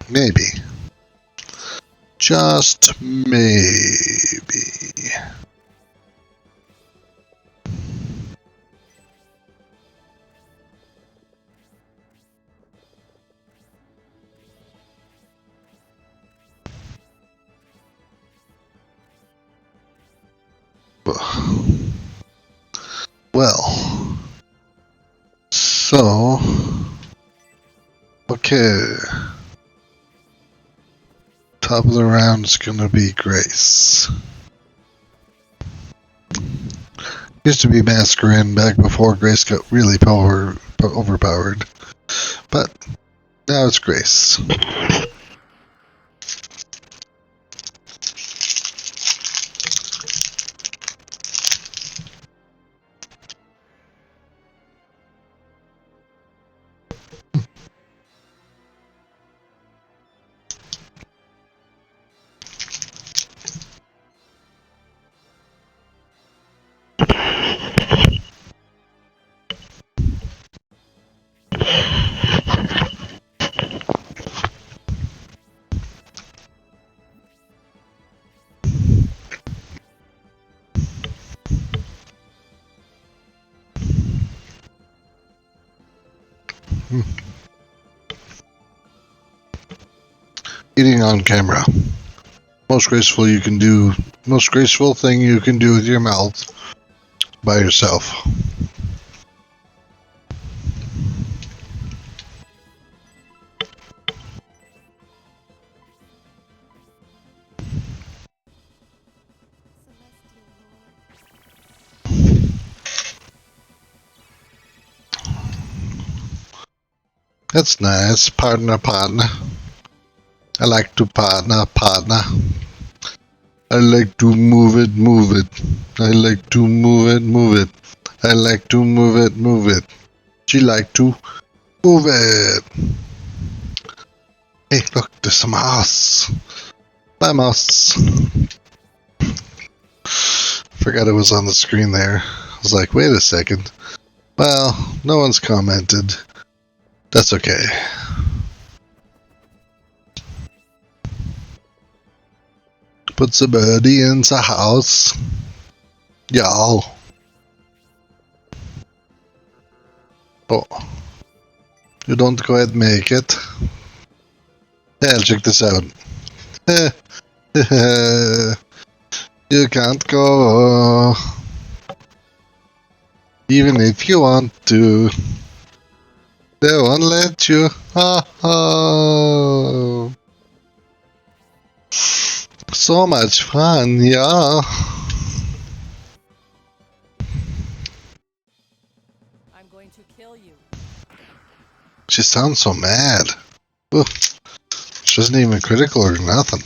Maybe. Just maybe. Well, so, okay. Top of the round is gonna be Grace. Used to be Masquerade back before Grace got really overpowered. But now it's Grace. Eating on camera. Most graceful thing you can do with your mouth by yourself. That's nice. Partner. I like to partner. I like to move it. I like to move it. I like to move it. She like to move it. Hey, look, there's some mouse. Bye, mouse. Forgot it was on the screen there. I was like, wait a second. Well, no one's commented. That's okay. Put the birdie in the house. Y'all. Oh. You don't quite make it. Yeah, check this out. You can't go. Even if you want to. They won't let you. Oh. So much fun, yeah. I'm going to kill you. She sounds so mad. Ugh. She wasn't even critical or nothing.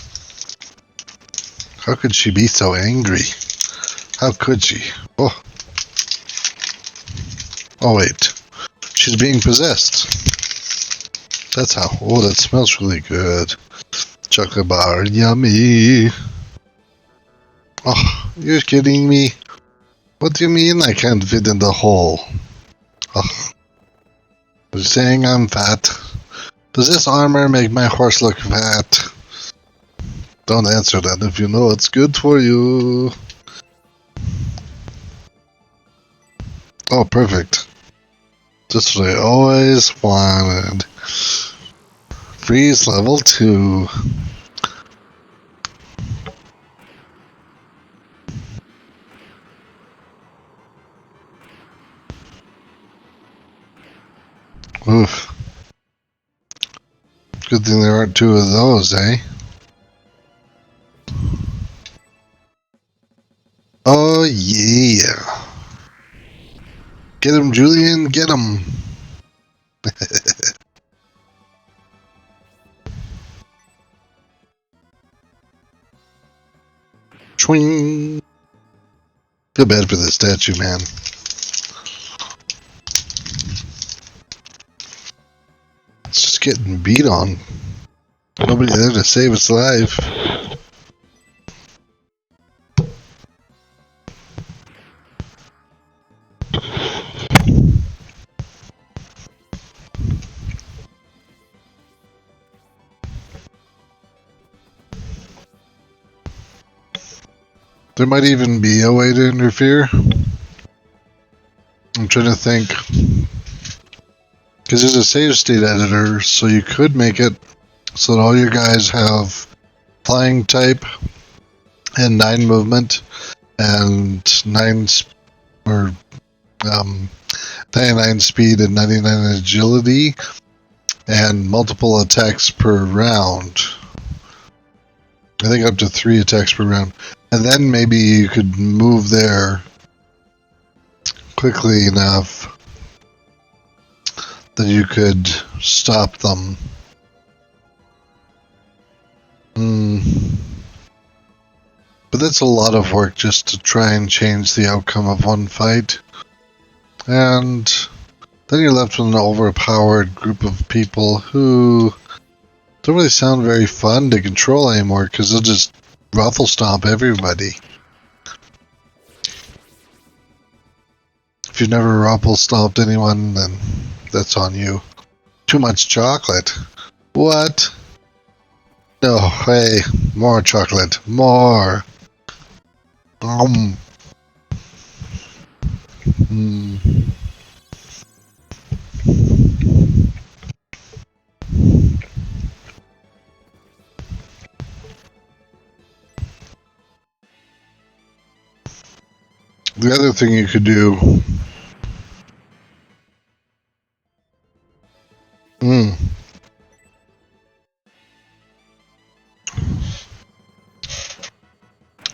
How could she be so angry? How could she? Oh. Oh wait. She's being possessed. That's how. Oh, that smells really good. Chocolate bar, yummy. Oh, you're kidding me. What do you mean I can't fit in the hole? Oh. You're saying I'm fat. Does this armor make my horse look fat? Don't answer that if you know it's good for you. Oh, perfect. Just what I always wanted. Freeze level 2. Oof. Good thing there aren't 2 of those, eh? Oh yeah. Get him, Julian, get him. Swing. Feel bad for the statue, man. It's just getting beat on. Nobody there to save its life. There might even be a way to interfere. I'm trying to think. Because there's a save state editor, so you could make it so that all your guys have flying type and 9 movement and 9 or 99 speed and 99 agility and multiple attacks per round. I think up to 3 attacks per round. And then maybe you could move there quickly enough that you could stop them. But that's a lot of work just to try and change the outcome of one fight. And then you're left with an overpowered group of people who don't really sound very fun to control anymore because they'll just ruffle stomp everybody. If you've never Rumpel-stomped anyone, then that's on you. Too much chocolate. What? No, hey, more chocolate. More. Mm. The other thing you could do. I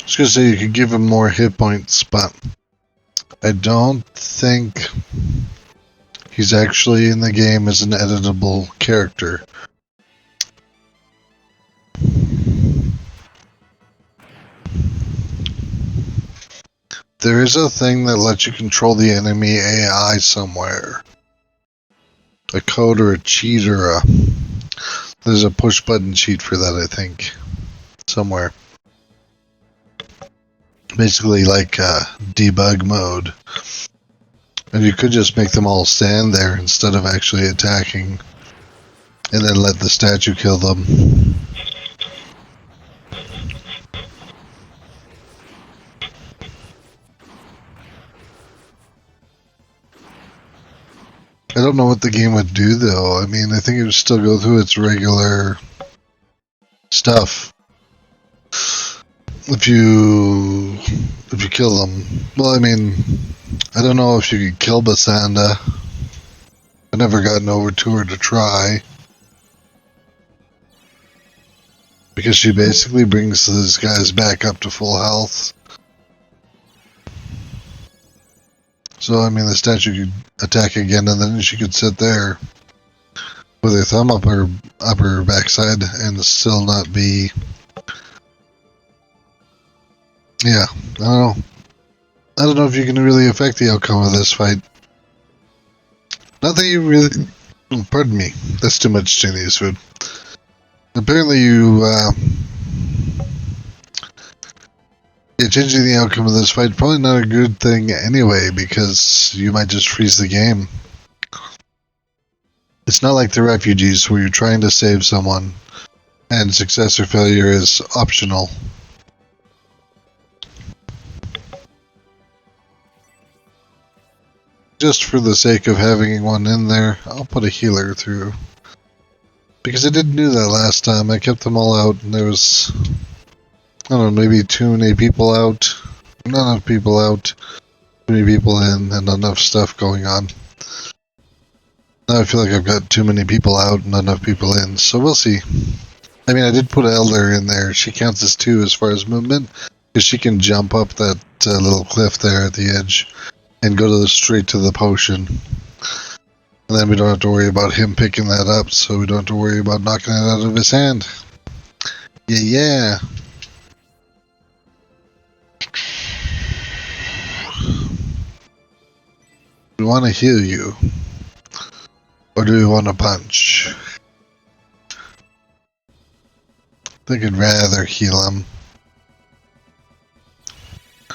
was gonna say you could give him more hit points, but I don't think he's actually in the game as an editable character. There is a thing that lets you control the enemy AI somewhere. A code or a cheat or a... There's a push button cheat for that, I think. Somewhere. Basically like debug mode. And you could just make them all stand there instead of actually attacking. And then let the statue kill them. I don't know what the game would do though. I mean, I think it would still go through its regular stuff. If you kill them. Well, I mean, I don't know if you could kill Basanda. I've never gotten over to her to try. Because she basically brings these guys back up to full health. So, I mean, the statue could attack again and then she could sit there with her thumb up her backside and still not be... Yeah, I don't know. I don't know if you can really affect the outcome of this fight. Not that you really... Pardon me, that's too much Chinese food. Apparently you... Yeah, changing the outcome of this fight probably not a good thing anyway, because you might just freeze the game. It's not like the refugees where you're trying to save someone and success or failure is optional. Just for the sake of having one in there, I'll put a healer through. Because I didn't do that last time. I kept them all out and there was... I don't know, maybe too many people out, not enough people out, too many people in, and enough stuff going on. Now I feel like I've got too many people out and not enough people in, so we'll see. I mean, I did put Elder in there. She counts as 2 as far as movement, because she can jump up that little cliff there at the edge and go straight to the potion. And then we don't have to worry about him picking that up, so we don't have to worry about knocking it out of his hand. Yeah. Do we want to heal you? Or do we want to punch? I think I'd rather heal him.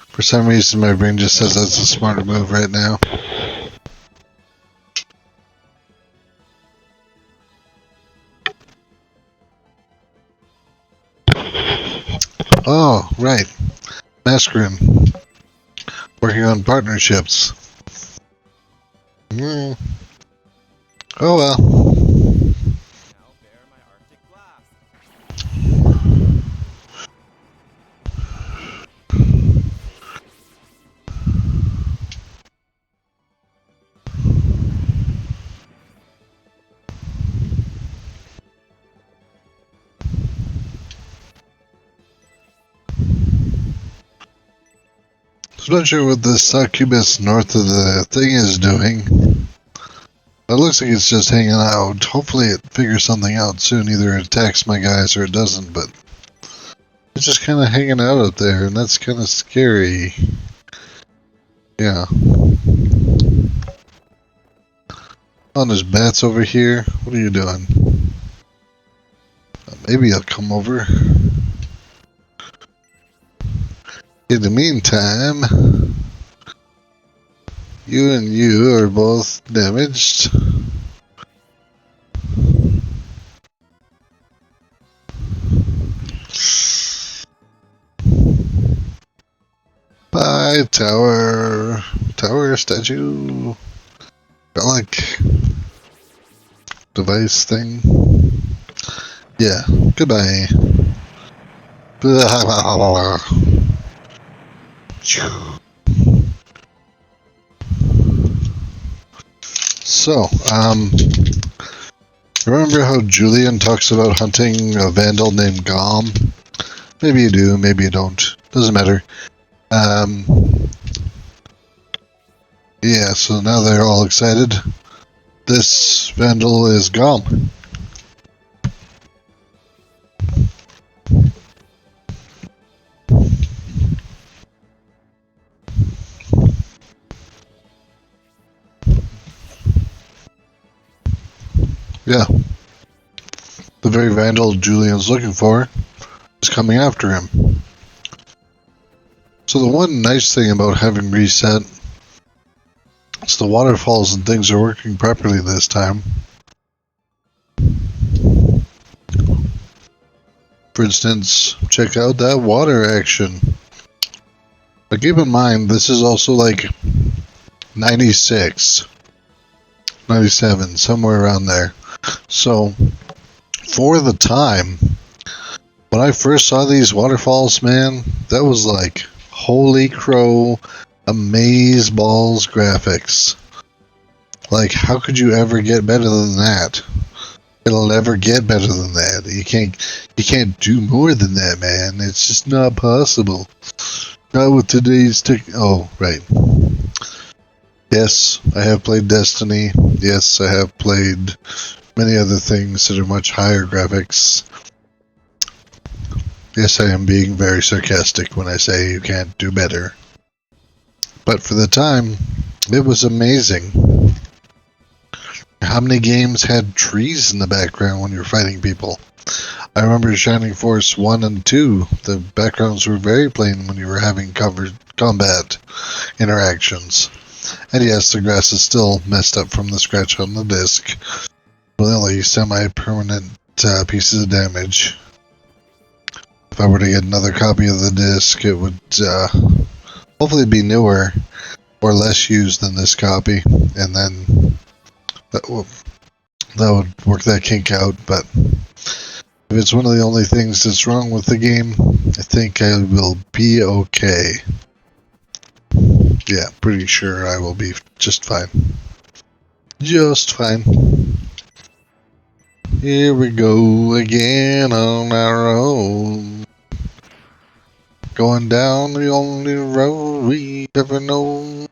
For some reason my brain just says that's a smarter move right now. Oh, right. Mascarin. Working on partnerships. Mm. Oh well. Now bear my Arctic blast. I'm not sure what this succubus north of the thing is doing. It looks like it's just hanging out. Hopefully it figures something out soon. Either it attacks my guys or it doesn't, but it's just kind of hanging out up there, and that's kind of scary. Yeah. Oh, there's bats over here. What are you doing? Maybe I'll come over. In the meantime... You and you are both damaged. Bye, tower. Tower statue. Relic. Device thing. Yeah. Goodbye. So, remember how Julian talks about hunting a vandal named Gom? Maybe you do, maybe you don't. Doesn't matter. Yeah, so now they're all excited. This vandal is Gom. Yeah. The very vandal Julian's looking for is coming after him. So the one nice thing about having reset is the waterfalls and things are working properly this time. For instance, check out that water action. But keep in mind, this is also like 96, 97, somewhere around there. So, for the time, when I first saw these waterfalls, man, that was like, holy crow, amazeballs graphics. Like, how could you ever get better than that? It'll never get better than that. You can't do more than that, man. It's just not possible. Not with today's oh, right. Yes, I have played Destiny. Yes, I have played many other things that are much higher graphics. Yes, I am being very sarcastic when I say you can't do better. But for the time, it was amazing. How many games had trees in the background when you're fighting people? I remember Shining Force 1 and 2, the backgrounds were very plain when you were having combat interactions. And yes, the grass is still messed up from the scratch on the disc, with only semi-permanent pieces of damage. If I were to get another copy of the disc, it would hopefully be newer or less used than this copy, and then that would work that kink out. But if it's one of the only things that's wrong with the game, I think I will be okay. Yeah, pretty sure I will be just fine. Just fine. Here we go again on our own. Going down the only road we ever know.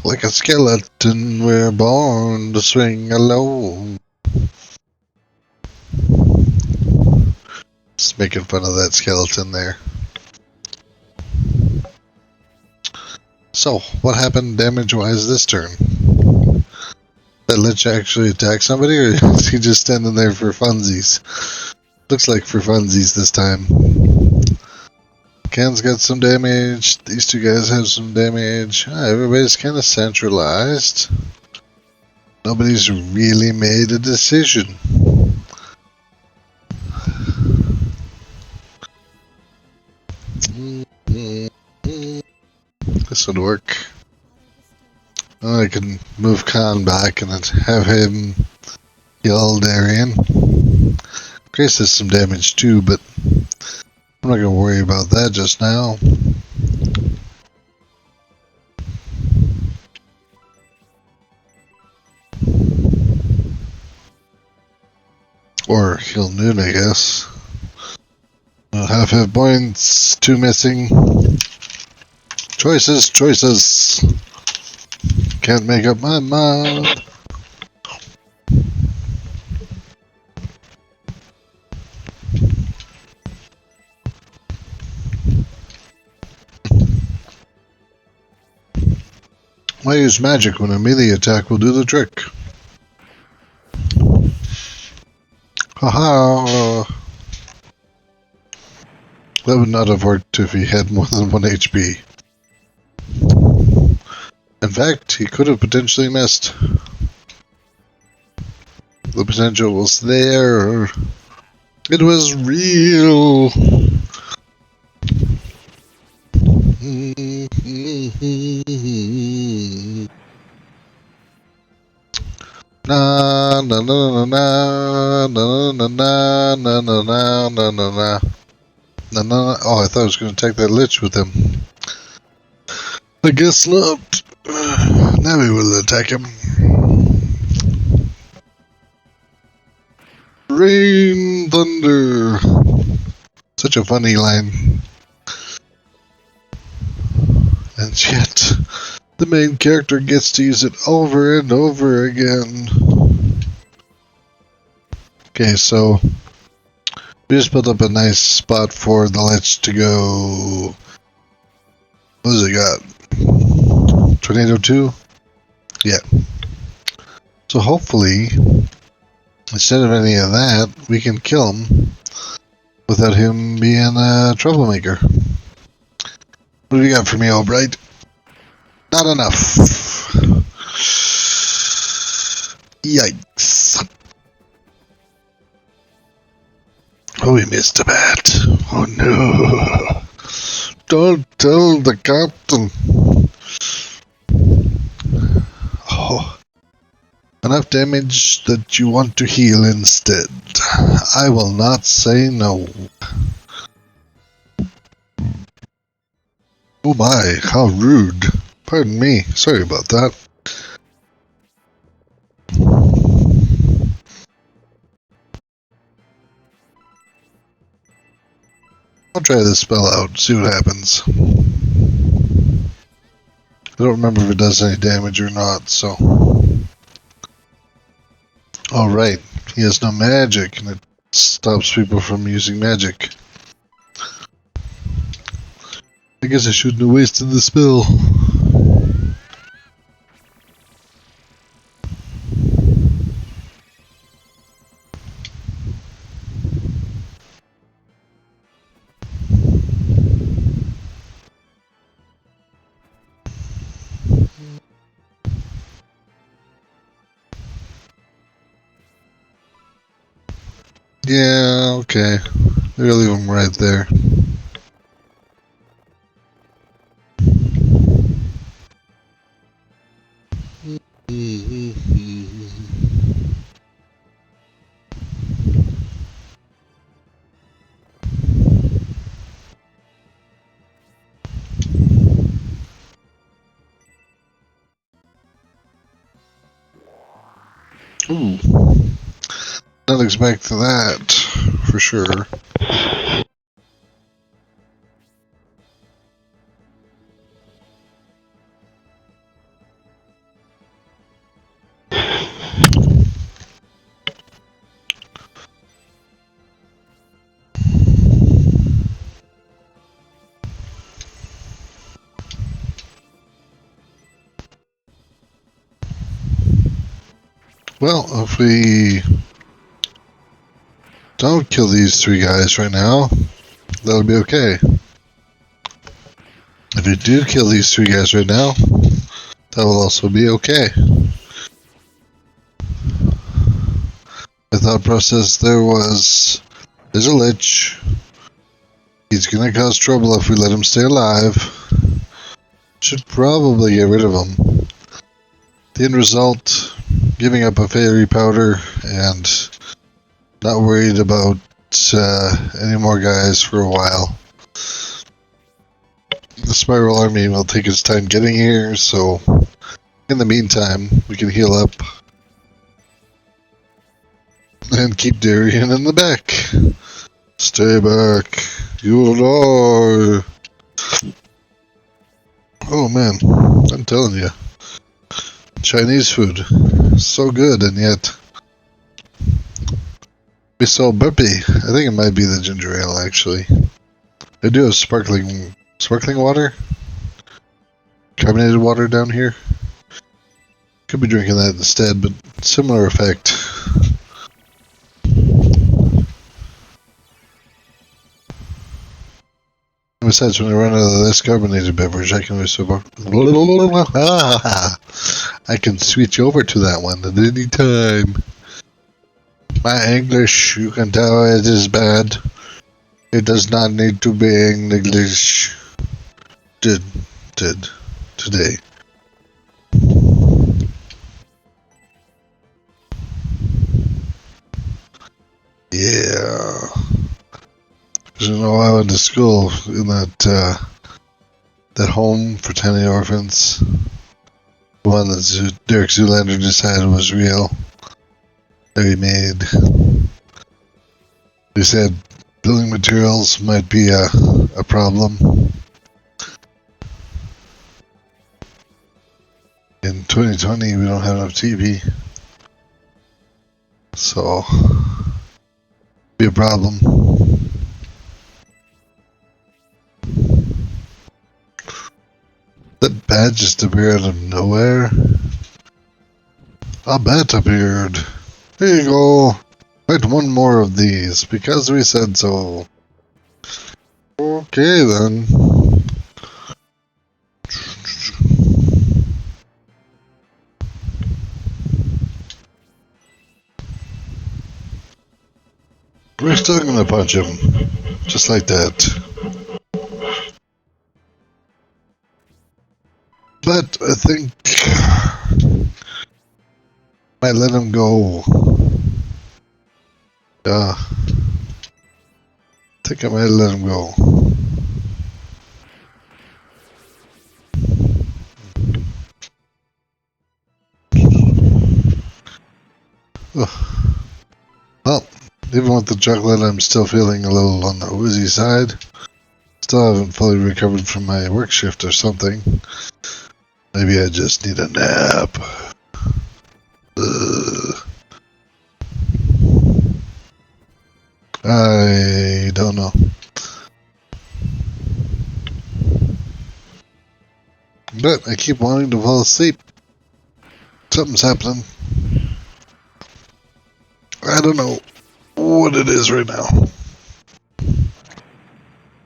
Like a skeleton, we're born to swing alone. Just making fun of that skeleton there. So, what happened damage-wise this turn? That Lich actually attack somebody, or is he just standing there for funsies? Looks like for funsies this time. Ken's got some damage, these two guys have some damage. Everybody's kind of centralized. Nobody's really made a decision. This would work. I can move Khan back and then have him kill Darien. Grace has some damage too, but I'm not going to worry about that just now. Or heal Noon, I guess. Half hit points, 2 missing. Choices, choices. Can't make up my mind. Why use magic when a melee attack will do the trick? Haha! That would not have worked if he had more than 1 HP. In fact, he could have potentially missed. The potential was there. It was real. Na na na na na na na na na na na na na. No. Oh, I thought I was going to take that lich with him. I guess not. Now we will attack him. Rain thunder. Such a funny line. And yet, the main character gets to use it over and over again. Okay, so we just built up a nice spot for the lich to go. What does it got? Tornado 2? Yeah. So hopefully, instead of any of that, we can kill him without him being a troublemaker. What do you got for me, Albright? Not enough. Yikes. Oh, we missed a bat. Oh no. Don't tell the captain. Oh. Enough damage that you want to heal instead. I will not say no. Oh my, how rude. Pardon me, sorry about that. I'll try this spell out, see what happens. I don't remember if it does any damage or not, so. Alright, he has no magic, and it stops people from using magic. I guess I shouldn't have wasted the spell. Yeah, okay. We'll leave him right there. Ooh. Not expect that, for sure. Well, if we don't kill these three guys right now, that'll be okay. If we do kill these three guys right now, that will also be okay. The thought process there was, there's a lich. He's gonna cause trouble if we let him stay alive. Should probably get rid of him. The end result, giving up a fairy powder and not worried about any more guys for a while. The Spiriel army will take its time getting here, so in the meantime, we can heal up and keep Darian in the back. Stay back. You will die. Oh man, I'm telling you. Chinese food. So good, and yet be so burpy. I think it might be the ginger ale, actually. They do have sparkling water? Carbonated water down here? Could be drinking that instead, but similar effect. Besides, when I run out of this carbonated beverage, I can switch I can switch over to that one at any time. My English, you can tell it is bad. It does not need to be English. Did today. Yeah. Because you know, I went to school in that home for tiny orphans. The one that Derek Zoolander decided was real. That he made. They said building materials might be a problem. In 2020, we don't have enough TV. So, be a problem. That bat just appeared out of nowhere. A bat appeared. Here you go. Write one more of these, because we said so. Okay then. We're still gonna punch him. Just like that. But I think might let him go. Yeah. I think I might let him go. Ugh. Well, even with the chocolate, I'm still feeling a little on the woozy side. Still haven't fully recovered from my work shift or something. Maybe I just need a nap. Ugh. I don't know. But I keep wanting to fall asleep. Something's happening. I don't know what it is right now.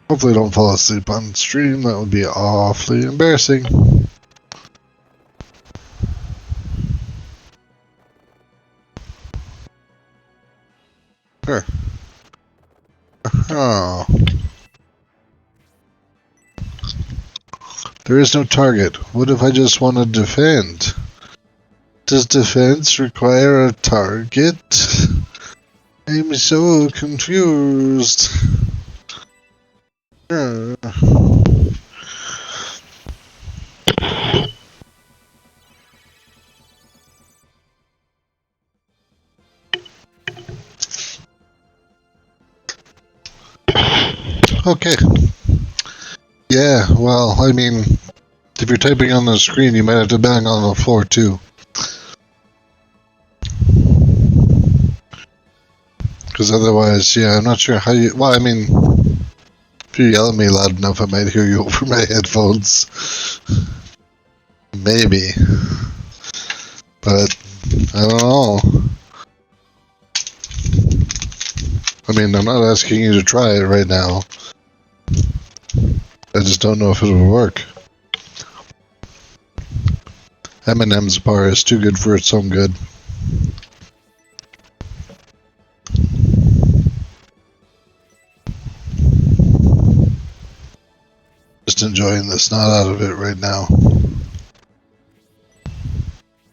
Hopefully I don't fall asleep on stream. That would be awfully embarrassing. Sure. Oh. There is no target. What if I just want to defend? Does defense require a target? I'm so confused. Okay. Yeah, well, I mean, if you're typing on the screen, you might have to bang on the floor too. Because otherwise, yeah, I'm not sure how you. Well, I mean, if you yell at me loud enough, I might hear you over my headphones. Maybe. But, I don't know. I mean, I'm not asking you to try it right now. I just don't know if it will work. M&M's bar is too good for its own good. Just enjoying the snot out of it right now.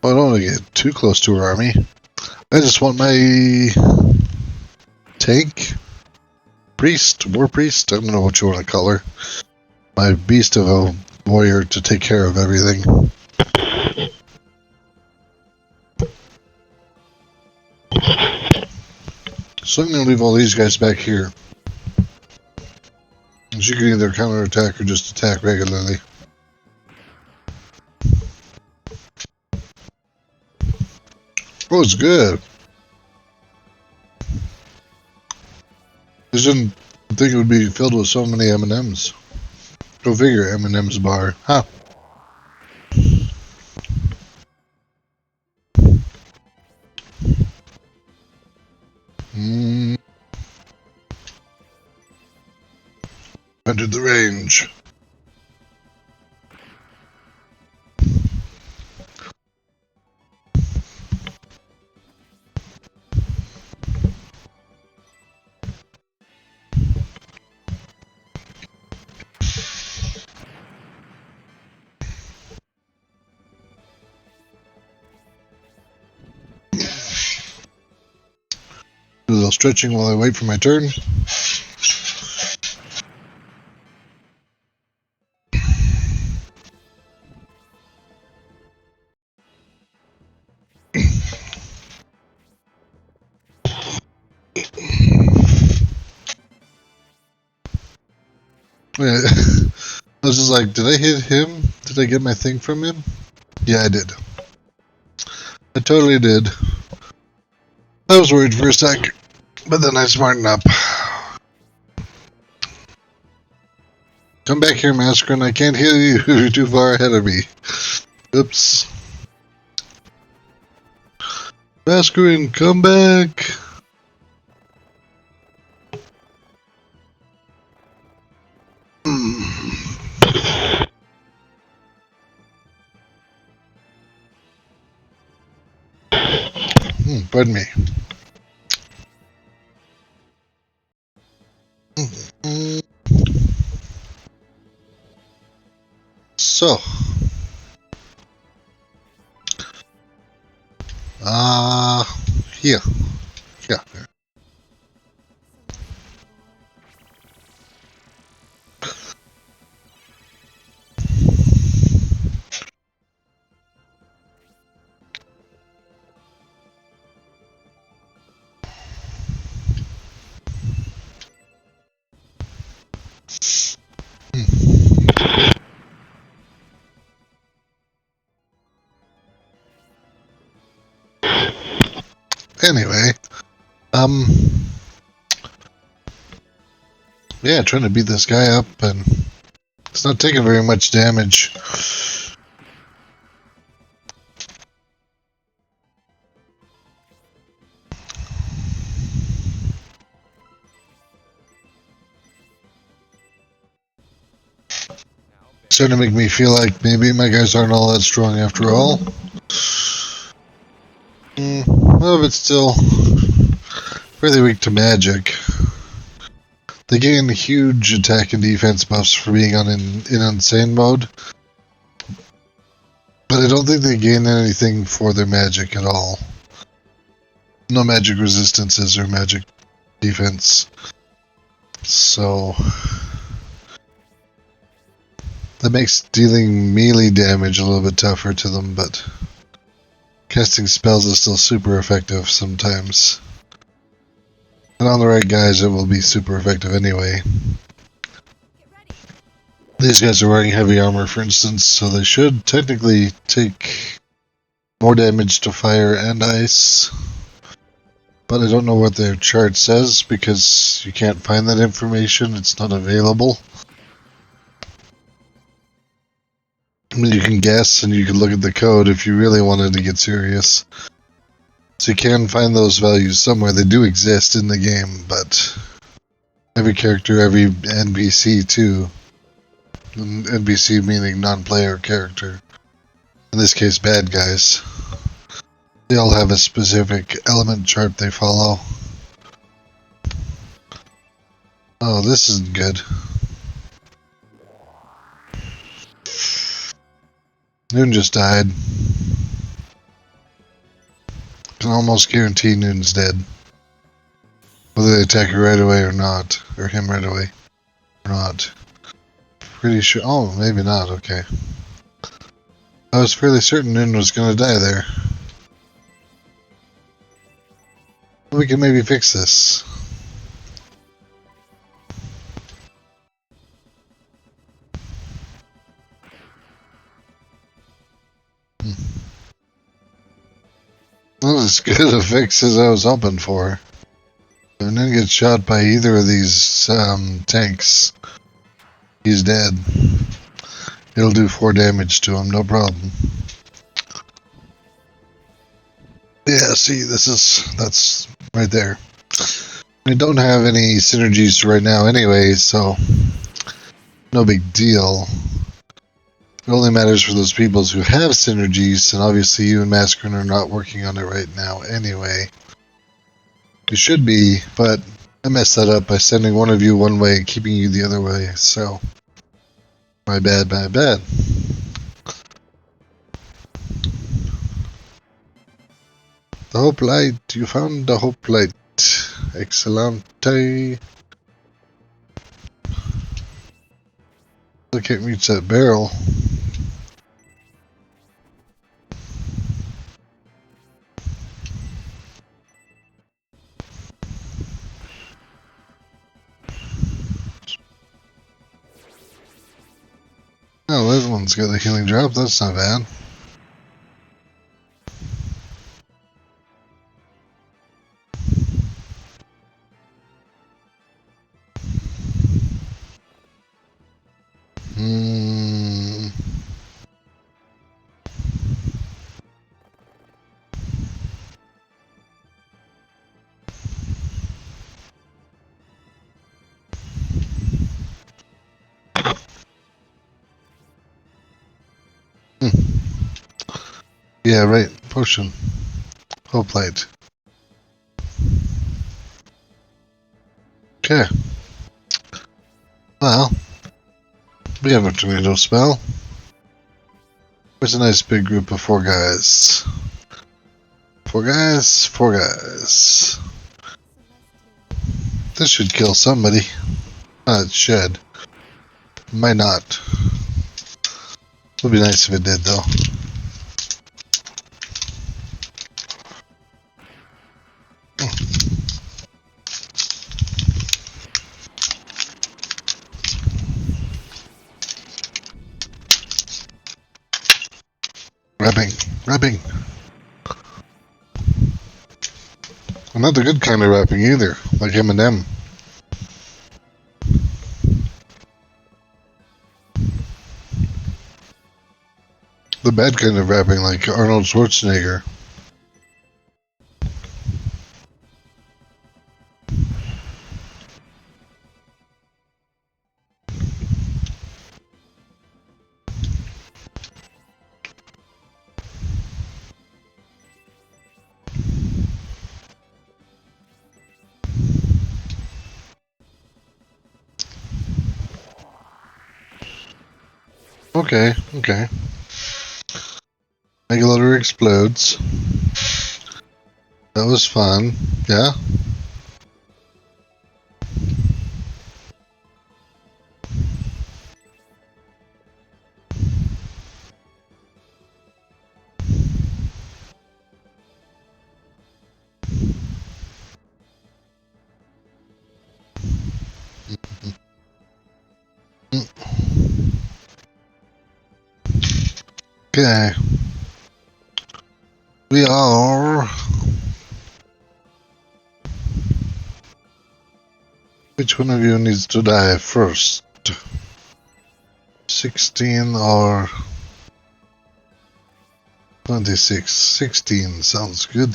I don't want to get too close to her army. I just want my tank, priest, war priest, I don't know what you want to call her. My beast of a warrior to take care of everything. So I'm going to leave all these guys back here. And you can either counterattack or just attack regularly. Oh, it's good. I didn't think it would be filled with so many M&Ms. Go figure, M&M's bar. Huh. entered the range. Do a little stretching while I wait for my turn. Yeah. I was just like, did I hit him? Did I get my thing from him? Yeah, I did. I totally did. I was worried for a sec, but then I smartened up. Come back here, Mascarin. I can't heal you. You're too far ahead of me. Oops. Mascarin, come back. Pardon me. So. Here. Yeah. Anyway, yeah, trying to beat this guy up, and it's not taking very much damage. Starting to make me feel like maybe my guys aren't all that strong after all. Well, but still fairly weak to magic. They gain huge attack and defense buffs for being in insane mode, but I don't think they gain anything for their magic at all. No magic resistances or magic defense. So that makes dealing melee damage a little bit tougher to them, but casting spells is still super effective sometimes. And on the right guys, it will be super effective anyway. These guys are wearing heavy armor, for instance, so they should technically take more damage to fire and ice. But I don't know what their chart says because you can't find that information. It's not available. I mean, you can guess and you can look at the code if you really wanted to get serious. So you can find those values somewhere. They do exist in the game, but every character, every NPC too. NPC meaning non-player character. In this case, bad guys. They all have a specific element chart they follow. Oh, this isn't good. Noon just died. Can almost guarantee Noon's dead. Whether they attack her right away or not. Or him right away or not. Pretty sure. Oh, maybe not. Okay. I was fairly certain Noon was going to die there. We can maybe fix this. Not as good a fix as I was hoping for. If Noon gets shot by either of these tanks, he's dead. It'll do 4 damage to him, no problem. Yeah, see, that's right there. We don't have any synergies right now anyway, so no big deal. It only matters for those peoples who have synergies, and obviously you and Mascarin are not working on it right now anyway. You should be, but I messed that up by sending one of you one way and keeping you the other way, so my bad, my bad. The Hope Light, you found the Hope Light. Excellente. I can't reach that barrel. Oh, that one's got a healing drop, that's not bad. Hmm. Yeah, right. Potion. Hope Light. Okay. Well, we have a tornado spell. There's a nice big group of 4 guys. 4 guys, 4 guys. This should kill somebody. It should. Might not. Would be nice if it did, though. Rapping. And not the good kind of rapping either, like Eminem. The bad kind of rapping, like Arnold Schwarzenegger. Okay. Megaloader explodes. That was fun. Yeah? Okay. We are... Which one of you needs to die first? 16 or 26? 16 sounds good.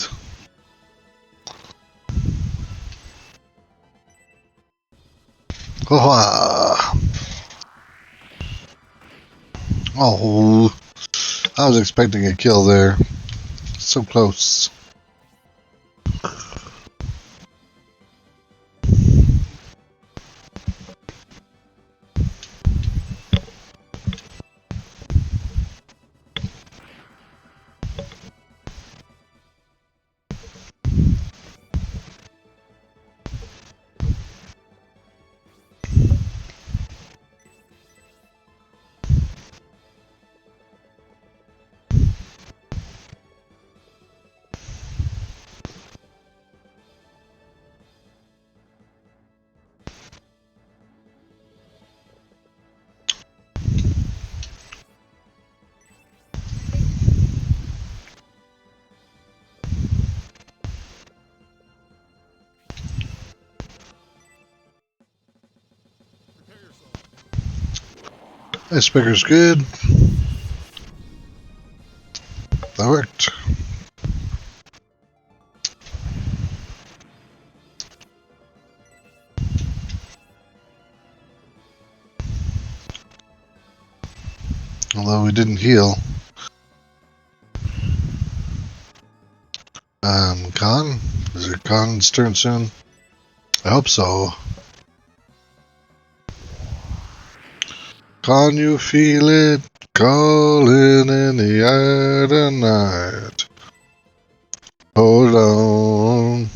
Hoa! Oh, I was expecting a kill there. So close. This speaker's good. That worked. Although we didn't heal. Khan? Is it Khan's turn soon? I hope so. Can you feel it calling in the air tonight? Hold on.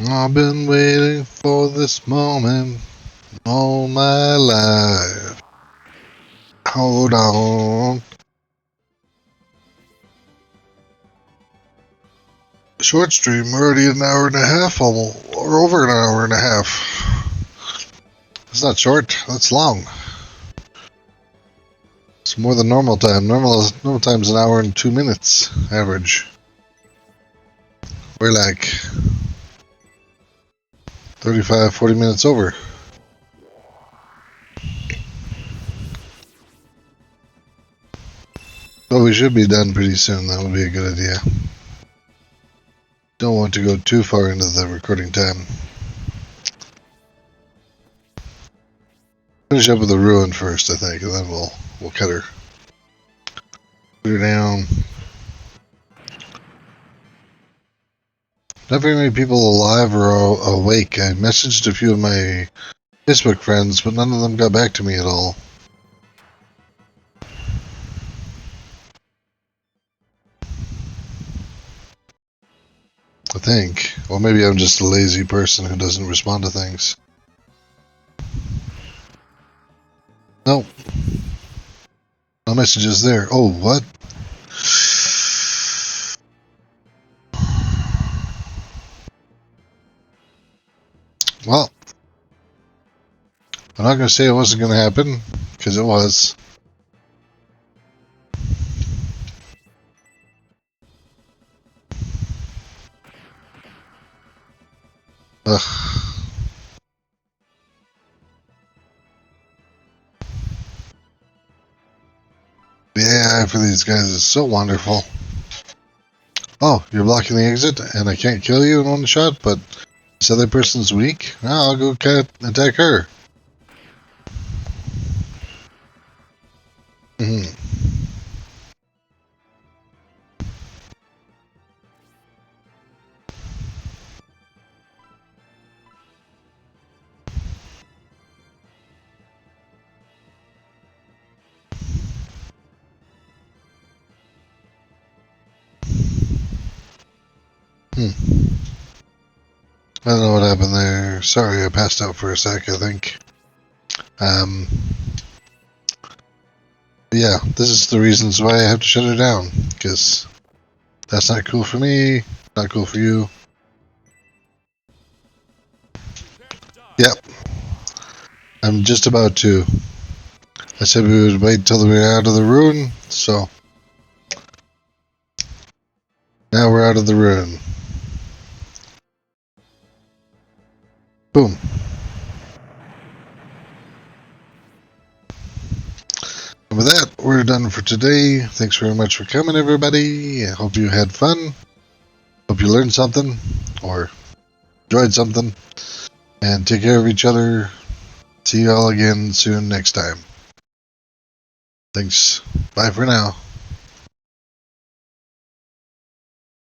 I've been waiting for this moment all my life. Hold on. Short stream, already an hour and a half, almost, or over an hour and a half. It's not short, that's long. It's more than normal time. Normal time's an hour and 2 minutes, average. We're like 35, 40 minutes over. But we should be done pretty soon, that would be a good idea. Don't want to go too far into the recording time. Finish up with the ruin first, I think, and then we'll cut her. Put her down. Not very many people alive or awake. I messaged a few of my Facebook friends, but none of them got back to me at all. I think. Or maybe I'm just a lazy person who doesn't respond to things. Nope. No messages there. Oh, what? Well, I'm not going to say it wasn't going to happen, because it was. Ugh. The AI for these guys is so wonderful. Oh, you're blocking the exit, and I can't kill you in one shot, but this other person's weak? Oh, I'll go attack her. I don't know what happened there. Sorry, I passed out for a sec, I think. Yeah, this is the reasons why I have to shut her down, because that's not cool for me, not cool for you. Yep. I'm just about to. I said we would wait till we were out of the ruin, so now we're out of the ruin. Boom. And with that, we're done for today. Thanks very much for coming, everybody. I hope you had fun. Hope you learned something, or enjoyed something. And take care of each other. See you all again soon next time. Thanks. Bye for now.